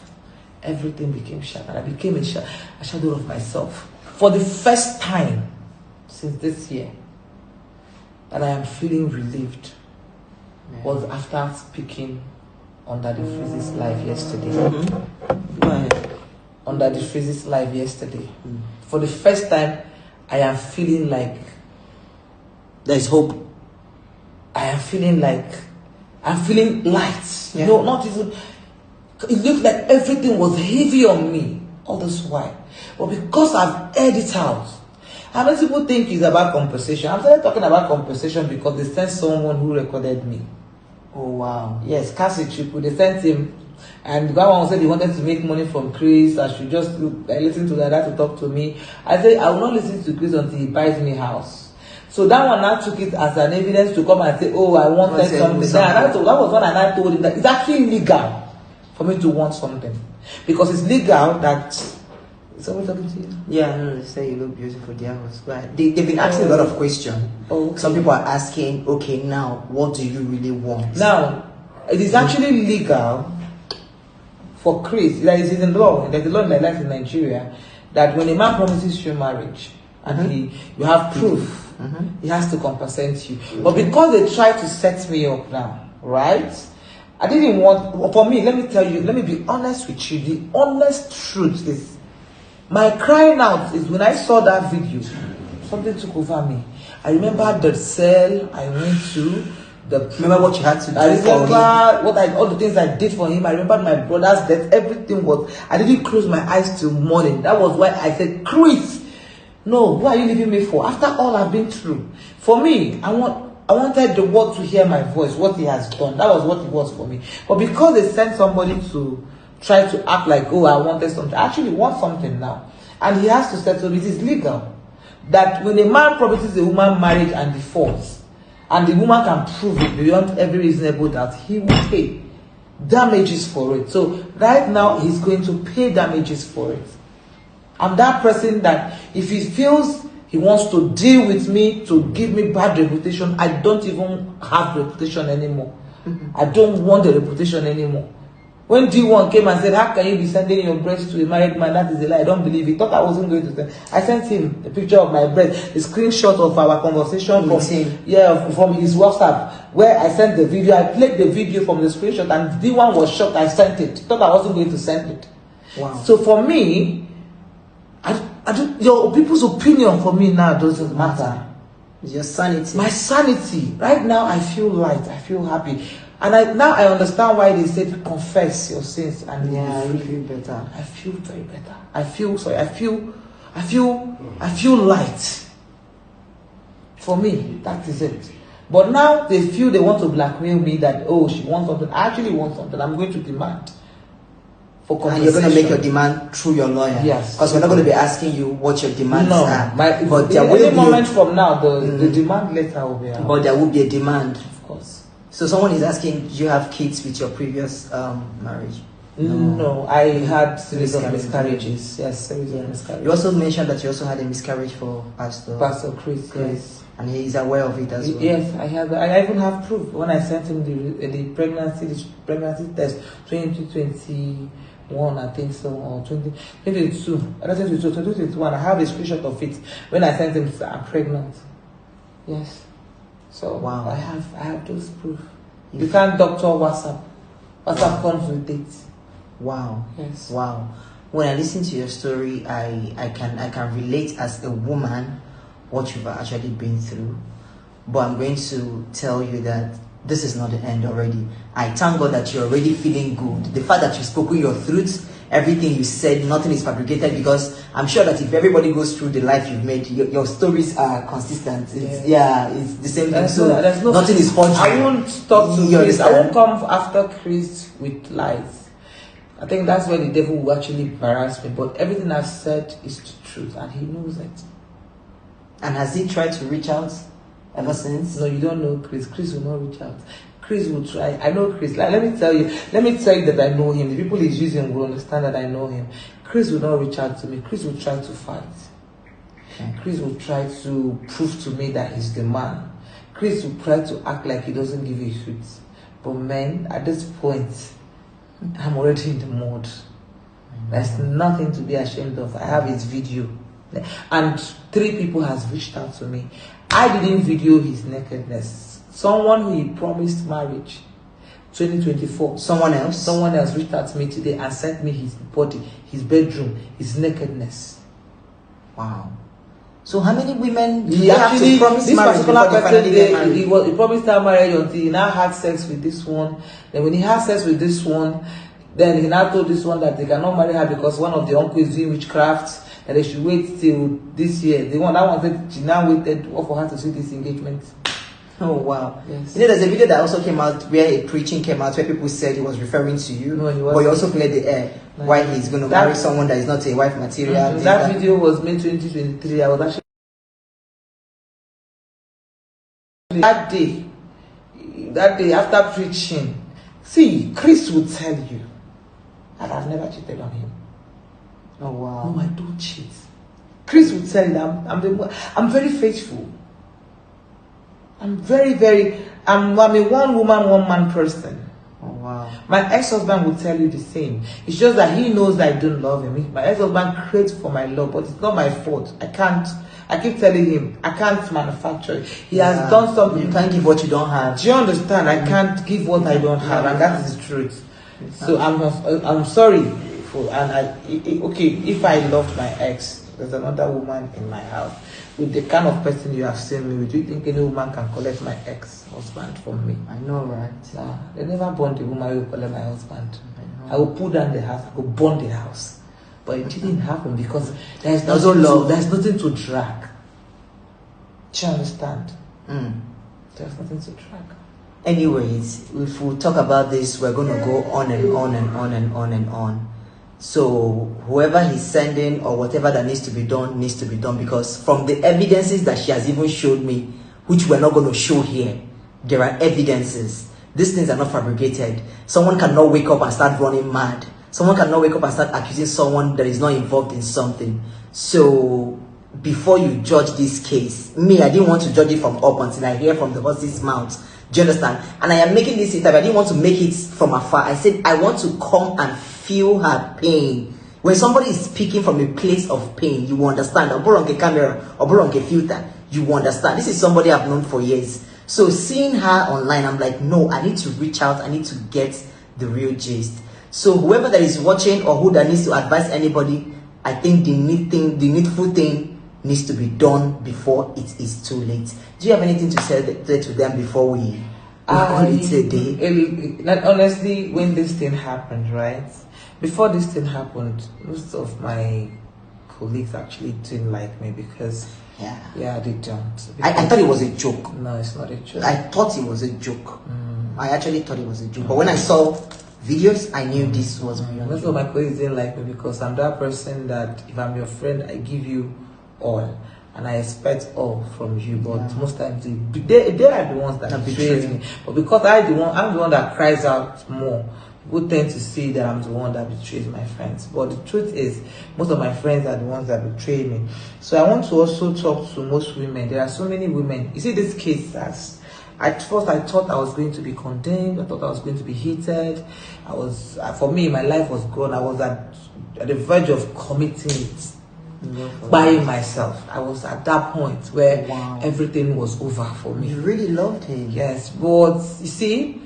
everything became shattered. I became a shadow of myself. For the first time since this year that I am feeling relieved was after speaking under the Freeze's live yesterday. Go ahead. Under the Freeze's live yesterday. For the first time, I am feeling like there's hope. I'm feeling light. Yeah. You know, not even. It looked like everything was heavy on me all this while. But because I've aired it out, how many people think it's about compensation? I'm started talking about compensation because they sent someone who recorded me. Oh wow. Yes, Cassie Chiku. They sent him, and the one said he wanted to make money from Chris. I should just listen to that to talk to me. I said I will not listen to Chris until he buys me a house. So that one now took it as an evidence to come and say, oh, I wanted something. That was when I told him that it's actually legal for me to want something, because it's legal that. Is someone talking to you? Yeah, no, they say you look beautiful, dear house. But they've been asking a lot of questions. Oh, okay. Some people are asking, okay, now what do you really want? Now, it is actually legal for Chris. There is in law. There's a law in my life in Nigeria that when a man promises you marriage and you have proof, he has to compensate you. But because they tried to set me up now, right? I didn't want. For me, let me tell you. Let me be honest with you. The honest truth is, my crying out is when I saw that video, something took over me. I remember the cell I went to. Remember what you had to do. I remember all the things I did for him. I remember my brother's death. Everything was. I didn't close my eyes till morning. That was why I said, Chris, no, what are you leaving me for? After all I've been through, for me, I wanted the world to hear my voice. What he has done. That was what it was for me. But because they sent somebody to try to act like, oh, I wanted something. I actually want something now. And he has to settle it. Is legal. That when a man promises a woman marriage and defaults, and the woman can prove it beyond every reasonable doubt, he will pay damages for it. So right now, he's going to pay damages for it. I'm that person that if he feels he wants to deal with me to give me bad reputation, I don't even have reputation anymore. I don't want the reputation anymore. When D1 came and said, how can you be sending your breast to a married man? That is a lie. I don't believe it. Thought I wasn't going to send. I sent him a picture of my breast, a screenshot of our conversation from his WhatsApp, where I sent the video. I played the video from the screenshot, and D1 was shocked I sent it. Thought I wasn't going to send it. Wow. So for me, your people's opinion for me now doesn't matter. It's your sanity. My sanity. Right now, I feel light. I feel happy. And now I understand why they said confess your sins and you feel better. I feel very better. I feel light. For me, that is it. But now they feel they want to blackmail me that, oh, she wants something. I actually want something. I'm going to demand for compensation. And you're going to make your demand through your lawyer. Yes. Because we're not going to be asking you what your demands are. But there will be a moment from now, the demand letter will be out. But there will be a demand. Of course. So someone is asking, do you have kids with your previous marriage? No, I had series of miscarriages. Yes, series of miscarriages. You also mentioned that you also had a miscarriage for Pastor Chris. Yes. And he is aware of it as well. Yes, I have. I even have proof when I sent him the pregnancy test 2021, I think so, or 2022. I don't think 2021. I have a screenshot of it when I sent him. I'm pregnant. Yes. So wow. I have those proof. You can't doctor WhatsApp. WhatsApp comes with it. Wow. Yes. Wow. When I listen to your story, I can relate as a woman what you've actually been through. But I'm going to tell you that this is not the end already. I thank God that you're already feeling good. The fact that you've spoken your truth, everything you said, nothing is fabricated, because I'm sure that if everybody goes through the life you've made, your stories are consistent. It's the same thing. So nothing is forged. I won't talk to Chris. I won't come after Chris with lies. I think that's where the devil will actually embarrass me. But everything I've said is the truth, and he knows it. And has he tried to reach out ever since? No, you don't know Chris. Chris will not reach out. Chris will try. I know Chris. Let me tell you that I know him. The people he's using will understand that I know him. Chris will not reach out to me. Chris will try to fight. Okay. Chris will try to prove to me that he's the man. Chris will try to act like he doesn't give a shit. But man, at this point, I'm already in the mud. There's nothing to be ashamed of. I have his video. And 3 people has reached out to me. I didn't video his nakedness. Someone who he promised marriage, 2024. Someone else reached out to me today and sent me his body, his bedroom, his nakedness. Wow. So how many women do you have to promise marriage before they finally get married? He promised her marriage until he now had sex with this one. Then when he had sex with this one, then he now told this one that they cannot marry her because one of the uncles is doing witchcraft, and they should wait till this year. That one said she now waited for her to see this engagement. Oh wow. Yes. You know, there's a video that also came out where a preaching came out where people said he was referring to you. No, he wasn't. But you also cleared the air why he's going to marry someone that is not a wife material. That video was made 2023. I was actually that day after preaching. See, Chris will tell you that I've never cheated on him. Oh wow. No, I don't cheat. Chris will tell you that I'm very faithful. I'm I'm a one woman, one man person. Oh wow. My ex-husband will tell you the same. It's just that he knows that I don't love him. My ex-husband craves for my love, but it's not my fault. I keep telling him I can't manufacture it. He has done something. You can't give what you don't have. Do you understand? I can't give what I don't have, and that is the truth. So I'm sorry for, okay, if I loved my ex, there's another woman in my house with the kind of person you have seen me with. Do you think any woman can collect my ex-husband from me? I know, right? Nah, they never born the woman who will collect my husband. I will pull down the house, I will burn the house. But it didn't happen because there's nothing to drag. Do you understand? There's nothing to drag. Anyways, if we talk about this, we're going to go on and on and on and on and on. So whoever he's sending or whatever that needs to be done because from the evidences that she has even showed me, which we're not going to show here, there are evidences. These things are not fabricated. Someone cannot wake up and start running mad. Someone cannot wake up and start accusing someone that is not involved in something. So before you judge this case, I didn't want to judge it from up until I hear from the horse's mouth. Do you understand? And I am making this interview. I didn't want to make it from afar. I said I want to come and feel her pain. When somebody is speaking from a place of pain, you understand. Or on a camera, or on a filter, you understand. This is somebody I've known for years. So seeing her online, I'm like, no, I need to reach out. I need to get the real gist. So whoever that is watching or who that needs to advise anybody, I think the needful thing needs to be done before it is too late. Do you have anything to say to them before we call it a day? Like honestly, when this thing happened, right? Before this thing happened, most of my colleagues actually didn't like me because they don't. I thought it was a joke. No, it's not a joke. I thought it was a joke. I actually thought it was a joke. But when I saw videos, I knew this was real. Most of my colleagues didn't like me because I'm that person that if I'm your friend, I give you all and I expect all from you. But most times they are the ones that betray me. But because I'm the one that cries out more, people tend to see that I'm the one that betrays my friends. But the truth is, most of my friends are the ones that betray me. So I want to also talk to most women. There are so many women. You see this case at first I thought I was going to be condemned. I thought I was going to be hated. For me, my life was gone. I was at the verge of committing it by myself. I was at that point where everything was over for me. You really loved him. Yes, but you see,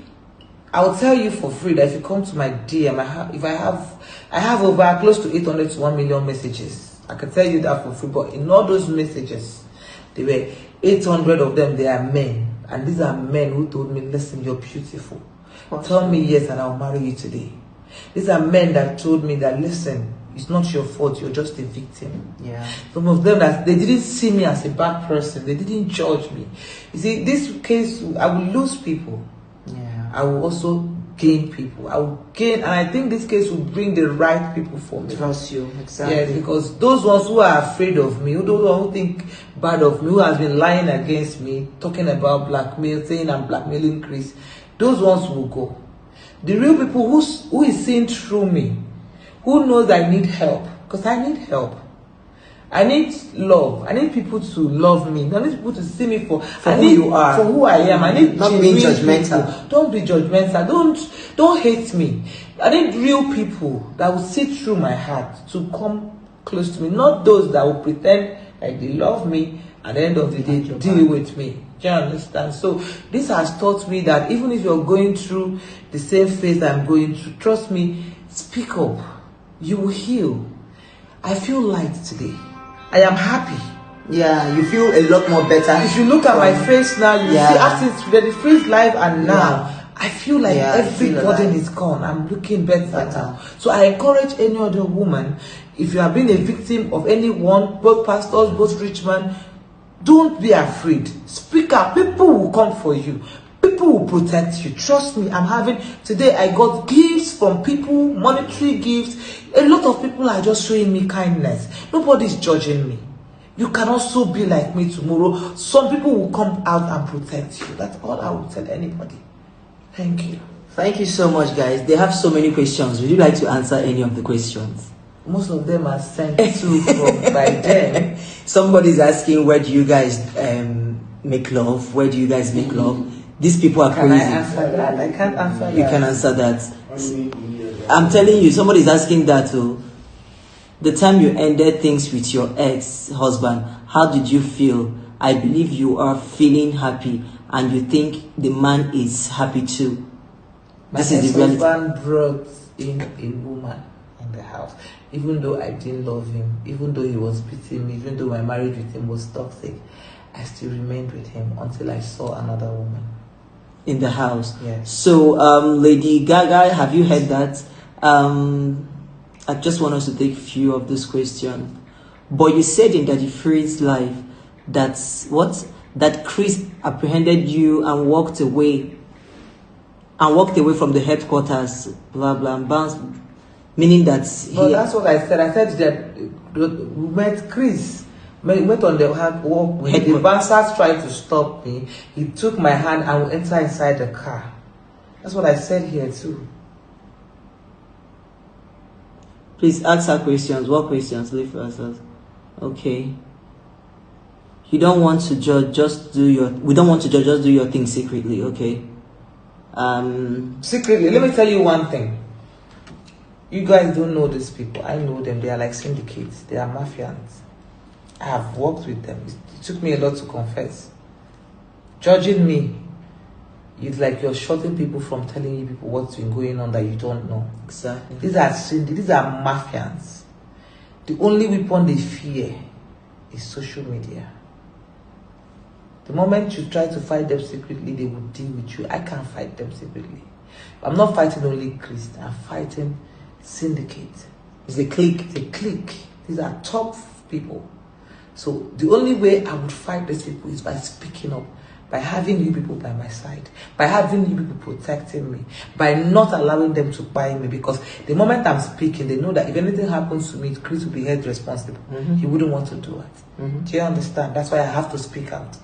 I will tell you for free that if you come to my DM, I have over close to 800 to 1 million messages. I can tell you that for free. But in all those messages, there were 800 of them. They are men. And these are men who told me, listen, you're beautiful. Tell me yes and I'll marry you today. These are men that told me that, listen, it's not your fault, you're just a victim. Yeah. Some of them, that they didn't see me as a bad person. They didn't judge me. You see, this case, I will lose people. Yeah. I will also gain people. I will gain, and I think this case will bring the right people for me. Trust you, exactly. Yes, because those ones who are afraid of me, who think bad of me, who has been lying against me, talking about blackmail, saying I'm blackmailing Chris, those ones will go. The real people who is seeing through me, who knows I need help, because I need help. I need love. I need people to love me. I need people to see me for who you are, for who I am. I need not being judgmental. People. Don't be judgmental. Don't hate me. I need real people that will see through my heart to come close to me, not those that will pretend like they love me and at the end of the day deal with me. Do you understand? So this has taught me that even if you're going through the same phase I'm going through, trust me, speak up. You will heal. I feel light today. I am happy. Yeah, you feel a lot more better. If you look at my face now, you see after the freeze live and now, I feel like every burden is gone. I'm looking better now. So I encourage any other woman, if you have been a victim of anyone, both pastors, both rich men, Don't be afraid. Speak up. People will come for you. People will protect you. Trust me. Today I got gifts from people, monetary gifts. A lot of people are just showing me kindness. Nobody's judging me. You can also be like me tomorrow. Some people will come out and protect you. That's all I will tell anybody. Thank you. Thank you so much, guys. They have so many questions. Would you like to answer any of the questions? Most of them are sent to from by them. Somebody's asking, where do you guys make love? Where do you guys make love? These people are crazy. Can I answer that? I can't answer that. You can answer that. I'm telling you, somebody's asking that too. The time you ended things with your ex-husband, how did you feel? I believe you are feeling happy and you think the man is happy too. My ex-husband brought in a woman in the house. Even though I didn't love him, even though he was beating me, even though my marriage with him was toxic, I still remained with him until I saw another woman. In the house? Yes. So, Lady Gaga, have you heard that? I just want us to take a few of this question. But you said in Daddy Free's life that Chris apprehended you and walked away from the headquarters, blah blah, and bounced, meaning that Well, that's what I said. I said that we met Chris. We went on the walk with the bouncers tried to stop me. He took my hand and we entered inside the car. That's what I said here too. Please ask her questions. What questions? Leave for us. Okay. You don't want to judge, just do your. We don't want to judge, just do your thing secretly. Okay. Secretly, let me tell you one thing. You guys don't know these people. I know them. They are like syndicates. They are mafians. I have worked with them. It took me a lot to confess. Judging me, it's like you're shutting people from telling you people what's been going on that you don't know. Exactly. These are mafians. The only weapon they fear is social media. The moment you try to fight them secretly, they will deal with you. I can't fight them secretly. I'm not fighting only Christ. I'm fighting syndicate. It's a clique. It's a clique. These are top people. So the only way I would fight these people is by speaking up, by having you people by my side, by having you people protecting me, by not allowing them to buy me, because the moment I'm speaking, they know that if anything happens to me, Chris will be held responsible. He wouldn't want to do it. Do you understand? That's why I have to speak out.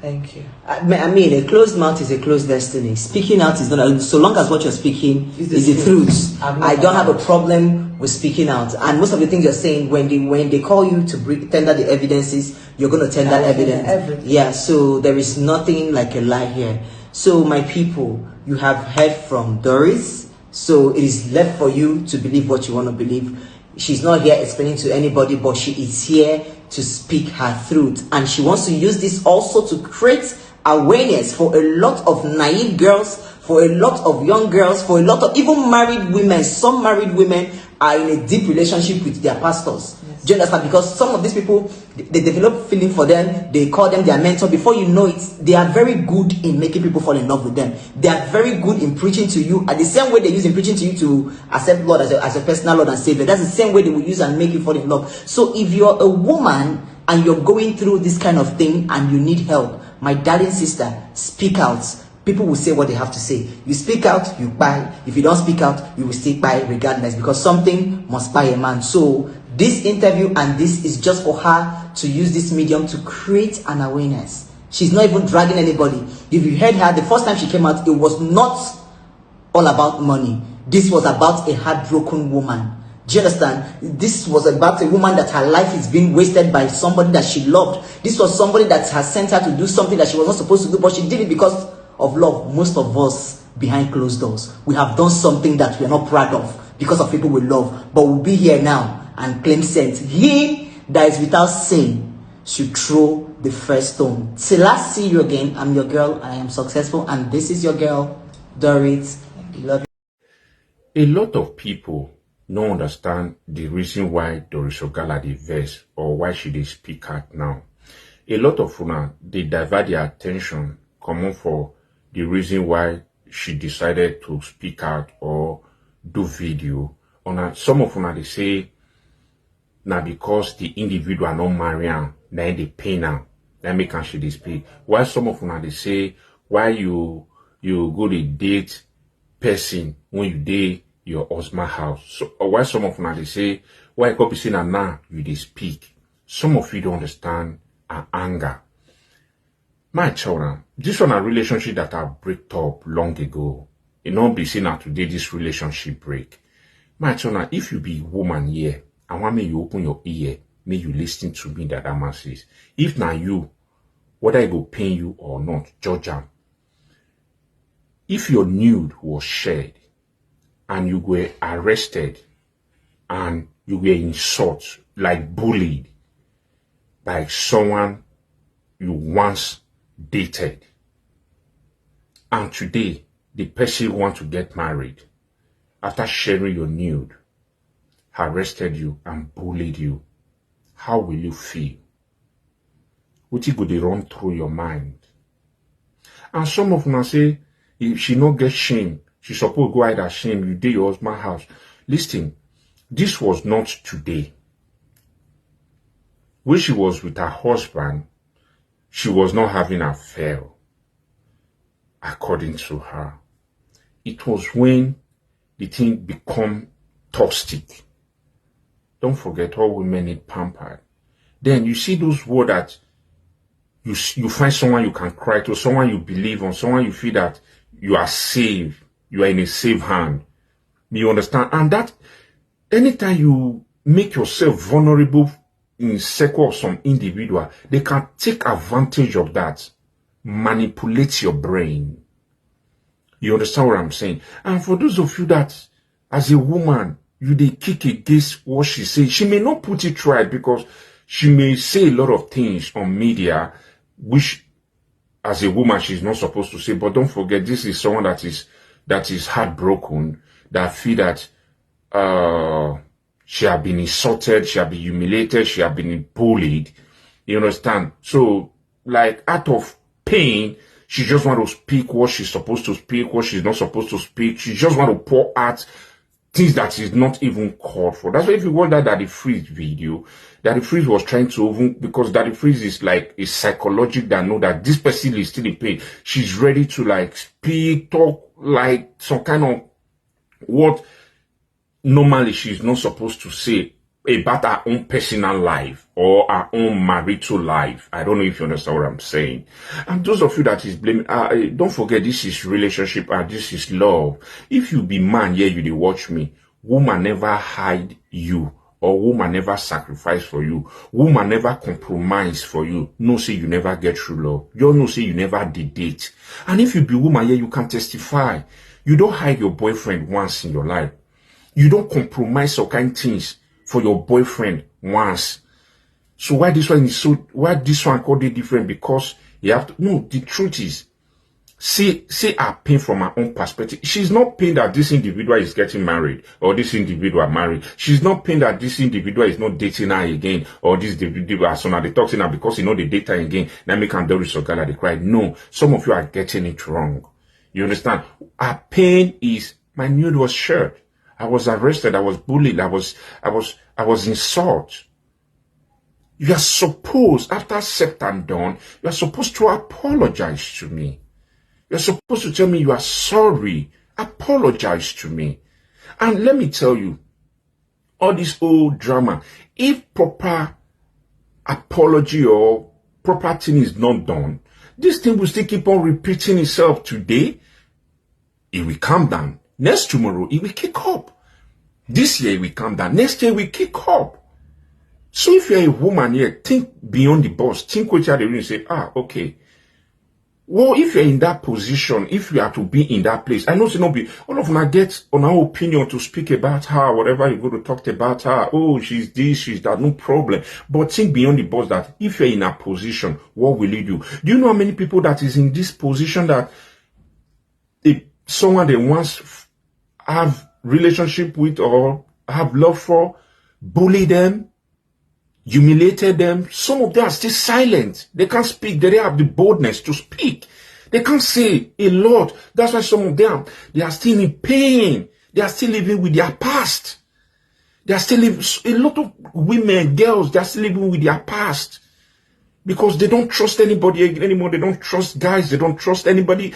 Thank you. I mean, a closed mouth is a closed destiny. Speaking out is not, so long as what you're speaking is the truth. I don't have a problem with speaking out. And most of the things you're saying, when they call you to tender the evidences, you're going to tender evidence. Everything. Yeah, so there is nothing like a lie here. So my people, you have heard from Doris. So it is left for you to believe what you want to believe. She's not here explaining to anybody, but she is here to speak her truth, and she wants to use this also to create awareness for a lot of naive girls, for a lot of young girls, for a lot of even married women. Some married women are in a deep relationship with their pastors. Yes. Do you understand? Because some of these people, they develop feeling for them, they call them their mentor. Before you know it, they are very good in making people fall in love with them. They are very good in preaching to you, and the same way they use in preaching to you to accept Lord as a personal Lord and Savior, that's the same way they will use and make you fall in love. So if you're a woman and you're going through this kind of thing and you need help, my darling sister, speak out. People will say what they have to say. You speak out, you buy. If you don't speak out, you will still buy regardless, because something must buy a man. So this interview and this is just for her to use this medium to create an awareness. She's not even dragging anybody. If you heard her, the first time she came out, it was not all about money. This was about a heartbroken woman. Do you understand? This was about a woman that her life is being wasted by somebody that she loved. This was somebody that has sent her to do something that she was not supposed to do, but she did it because of love. Most of us behind closed doors, we have done something that we are not proud of because of people we love, but we'll be here now and claim sense. He that is without sin should throw the first stone. Till I see you again, I'm your girl, I am successful, and this is your girl, Dorit. Love you. A lot of people don't understand the reason why Doris Ogala dey vex or why she dey speak out now. A lot of una, they divert their attention common for the reason why she decided to speak out or do video. Some of una, they say, now because the individual not marry am, now they pay now. That make her she dey speak. Why some of una they say why you go to date person when you date your husband house. So or why some of una they say why copy saying and now you they speak. Some of you don't understand our anger. My children, this one a relationship that I break up long ago. It not be seen that today this relationship break. My children, if you be woman here, I want me you open your ear, may you listen to me that man says. If now you, whether it will pain you or not, judge am. If your nude was shared and you were arrested and you were insulted, like bullied by someone you once dated, and today the person want to get married after sharing your nude, arrested you and bullied you, how will you feel? What you go dey run through your mind? And some of them say, if she not get shame, she suppose go hide her shame, you did your husband's house. Listen, this was not today. When she was with her husband, she was not having an affair, according to her. It was when the thing become toxic. Don't forget, all women need pampered. Then you see those words that you find someone you can cry to, someone you believe on, someone you feel that you are safe, you are in a safe hand. You understand? And that anytime you make yourself vulnerable in circle of some individual, they can take advantage of that, manipulate your brain. You understand what I'm saying? And for those of you that, as a woman, you they kick against what she says, she may not put it right because she may say a lot of things on media, which as a woman she's not supposed to say. But don't forget, this is someone that is heartbroken, that feel that she have been insulted, she have been humiliated, she have been bullied. You understand? So, like, out of pain, she just want to speak what she's supposed to speak, what she's not supposed to speak. She just want to pour out things that is not even called for. That's why if you watch that Daddy Freeze video, Daddy Freeze was trying to even, because Daddy Freeze is like a psychological that know that this person is still in pain. She's ready to like speak, talk like some kind of what normally she's not supposed to say about her own personal life or her own marital life. I don't know if you understand what I'm saying. And those of you that is blaming, don't forget this is relationship and this is love. If you be man, yeah, you dey watch me. Woman never hide you, or woman never sacrifice for you. Woman never compromise for you. No say you never get true love. You no say you never did date. And if you be woman, yeah, you can testify. You don't hide your boyfriend once in your life. You don't compromise some kind of things for your boyfriend once. So why this one called it different? Because you have to, no, the truth is, see her pain from her own perspective. She's not pain that this individual is getting married or this individual married. She's not pain that this individual is not dating her again or this individual as soon as they talk to her because you know they date her again. Now make her do so gala they cry. No, some of you are getting it wrong. You understand? Her pain is my nude was shared. I was arrested. I was bullied. I was insulted. You are supposed, after said and done, you are supposed to apologize to me. You're supposed to tell me you are sorry. Apologize to me. And let me tell you, all this old drama, if proper apology or proper thing is not done, this thing will still keep on repeating itself. Today, it will calm down. Next tomorrow, it will kick up. This year, it will calm down. Next year, it will kick up. So if you're a woman here, think beyond the boss. Think what you're doing and say, okay. Well, if you're in that position, if you are to be in that place, I know it's not be, all of them get on our opinion to speak about her, whatever you're going to talk about her. Oh, she's this, she's that, no problem. But think beyond the boss that if you're in a position, what will you do? Do you know how many people that is in this position that if someone they once have relationship with or have love for, bully them, humiliated them, some of them are still silent. They can't speak. They don't have the boldness to speak. They can't say a lot. That's why some of them, they are still in pain. They are still living with their past. They are still living, a lot of women, girls, they are still living with their past. because they don't trust anybody anymore. They don't trust guys. They don't trust anybody.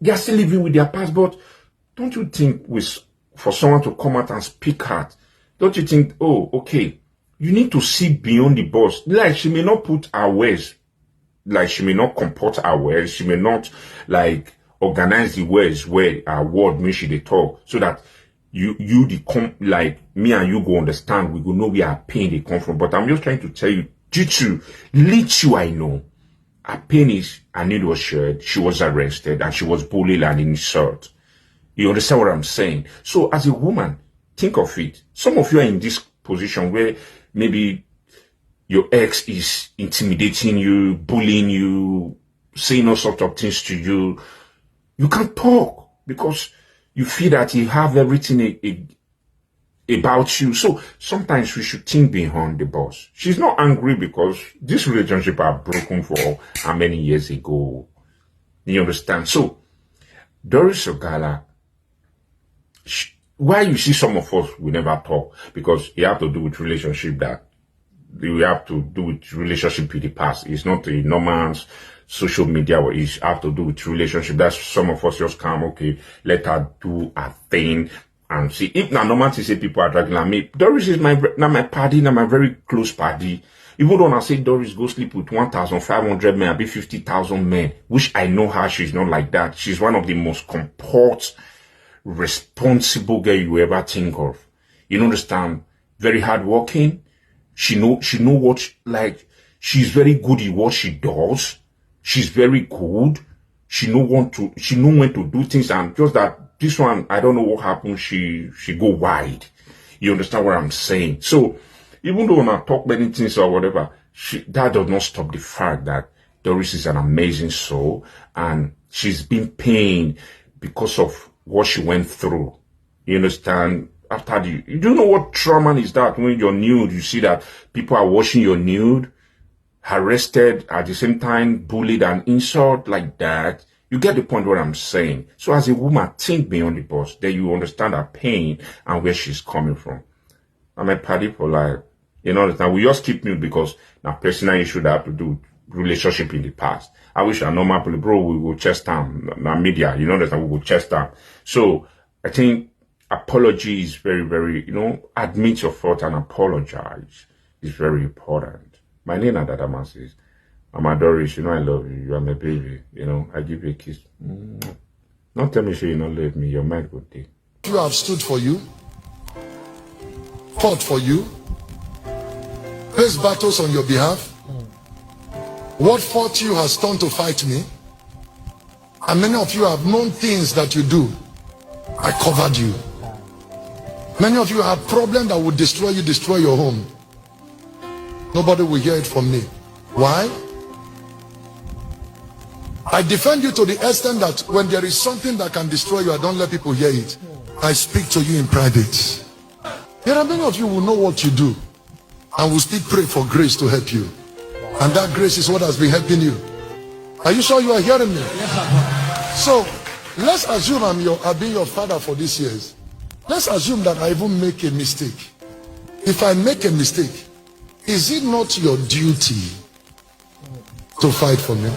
They are still living with their past. But don't you think for someone to come out and speak out, don't you think, oh, okay, you need to see beyond the boss. Like, she may not put her words, like, she may not comport her words, she may not, like, organize the words where her word may she they talk, so that like, me and you go understand, we go know where our pain they come from. But I'm just trying to tell you, due to little I know, her pain is, her need was shared, she was arrested, and she was bullied and insulted. You understand what I'm saying? So as a woman, think of it. Some of you are in this position where maybe your ex is intimidating you, bullying you, saying all sorts of things to you. You can't talk because you feel that you have everything about you. So sometimes we should think beyond the boss. She's not angry because this relationship are broken for how many years ago. You understand? So Doris Ogala, why you see some of us we never talk, because it have to do with relationship that we have to do with relationship in the past. It's not a normal social media where it have to do with relationship. That's some of us just come, okay, let her do a thing and see. If now normal to say people are dragging like me, Doris is my party, my very close party. Even though I say Doris go sleep with 1,500 men, I be 50,000 men, which I know her, she's not like that. She's one of the most comport, responsible girl you ever think of. You understand? Very hardworking. She know what, like, she's very good at what she does. She's very good. She know when to do things, and just that this one, I don't know what happened. She go wide. You understand what I'm saying? So even though when I talk many things or whatever, that does not stop the fact that Doris is an amazing soul, and she's been pained because of what she went through. You understand? After you do know what trauma is that when you're nude, you see that people are watching your nude, arrested, at the same time bullied and insulted like that. You get the point what I'm saying. So as a woman, think beyond the boss. Then you understand her pain and where she's coming from. I'm a party for life. You know, we just keep mute because now personal issue that have to do with relationship in the past. I wish I normal people, bro, we will chest down. Now media, you know that we will chest down. So I think apology is very, very, admit your fault and apologize is very important. My name is Dadama says, I'm a Doris, I love you. You are my baby. I give you a kiss. Don't tell me you don't love me. Your mind good day. You have stood for you, fought for you, faced battles on your behalf. What fought you has turned to fight me. And many of you have known things that you do. I covered you. Many of you have problems that will destroy your home. Nobody will hear it from me. Why? I defend you to the extent that when there is something that can destroy you, I don't let people hear it. I speak to you in private. There are many of you who know what you do and will still pray for grace to help you. And that grace is what has been helping you. Are you sure you are hearing me? So, let's assume I've been your father for these years. Let's assume that I even make a mistake. If I make a mistake, is it not your duty to fight for me?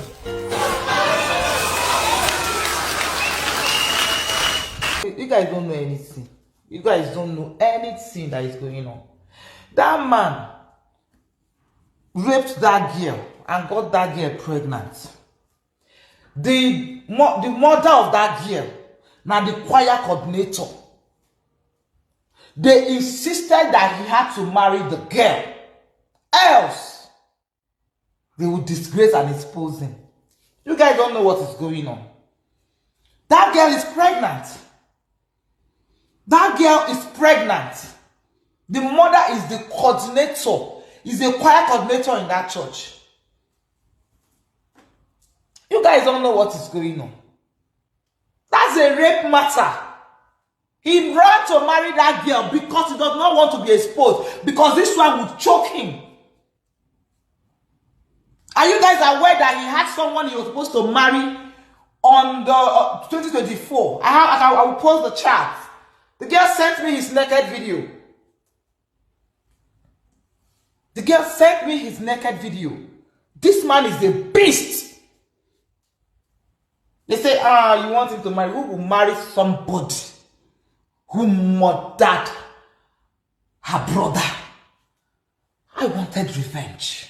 You guys don't know anything. You guys don't know anything that is going on. That man raped that girl and got that girl pregnant. The mother of that girl, now the choir coordinator, they insisted that he had to marry the girl. Else, they would disgrace and expose him. You guys don't know what is going on. That girl is pregnant. That girl is pregnant. The mother is the coordinator, is a choir coordinator in that church. You guys don't know what is going on. That's a rape matter. He ran to marry that girl because he does not want to be exposed, because this one would choke him. Are you guys aware that he had someone he was supposed to marry on the 2024? I will post the chat. The girl sent me his naked video. The girl sent me his naked video. This man is a beast. They say, you want him to marry? Who will marry somebody who murdered her brother? I wanted revenge.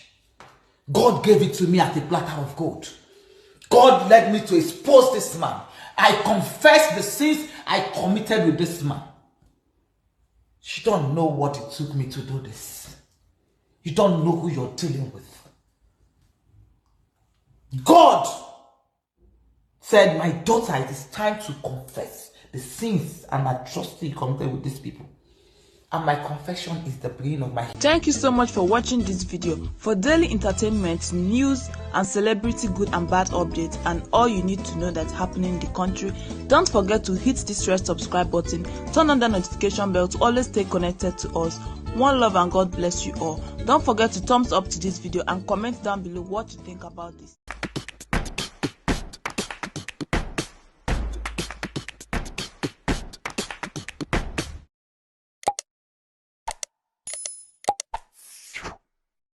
God gave it to me at a platter of gold. God led me to expose this man. I confessed the sins I committed with this man. You don't know what it took me to do this. You don't know who you're dealing with. God said, my daughter, it is time to confess the sins and atrocity you committed with these people. And my confession is the beginning of my... Thank you so much for watching this video. For daily entertainment, news, and celebrity good and bad updates, and all you need to know that's happening in the country, don't forget to hit this red subscribe button, turn on the notification bell to always stay connected to us. One love and God bless you all. Don't forget to thumbs up to this video and comment down below what you think about this.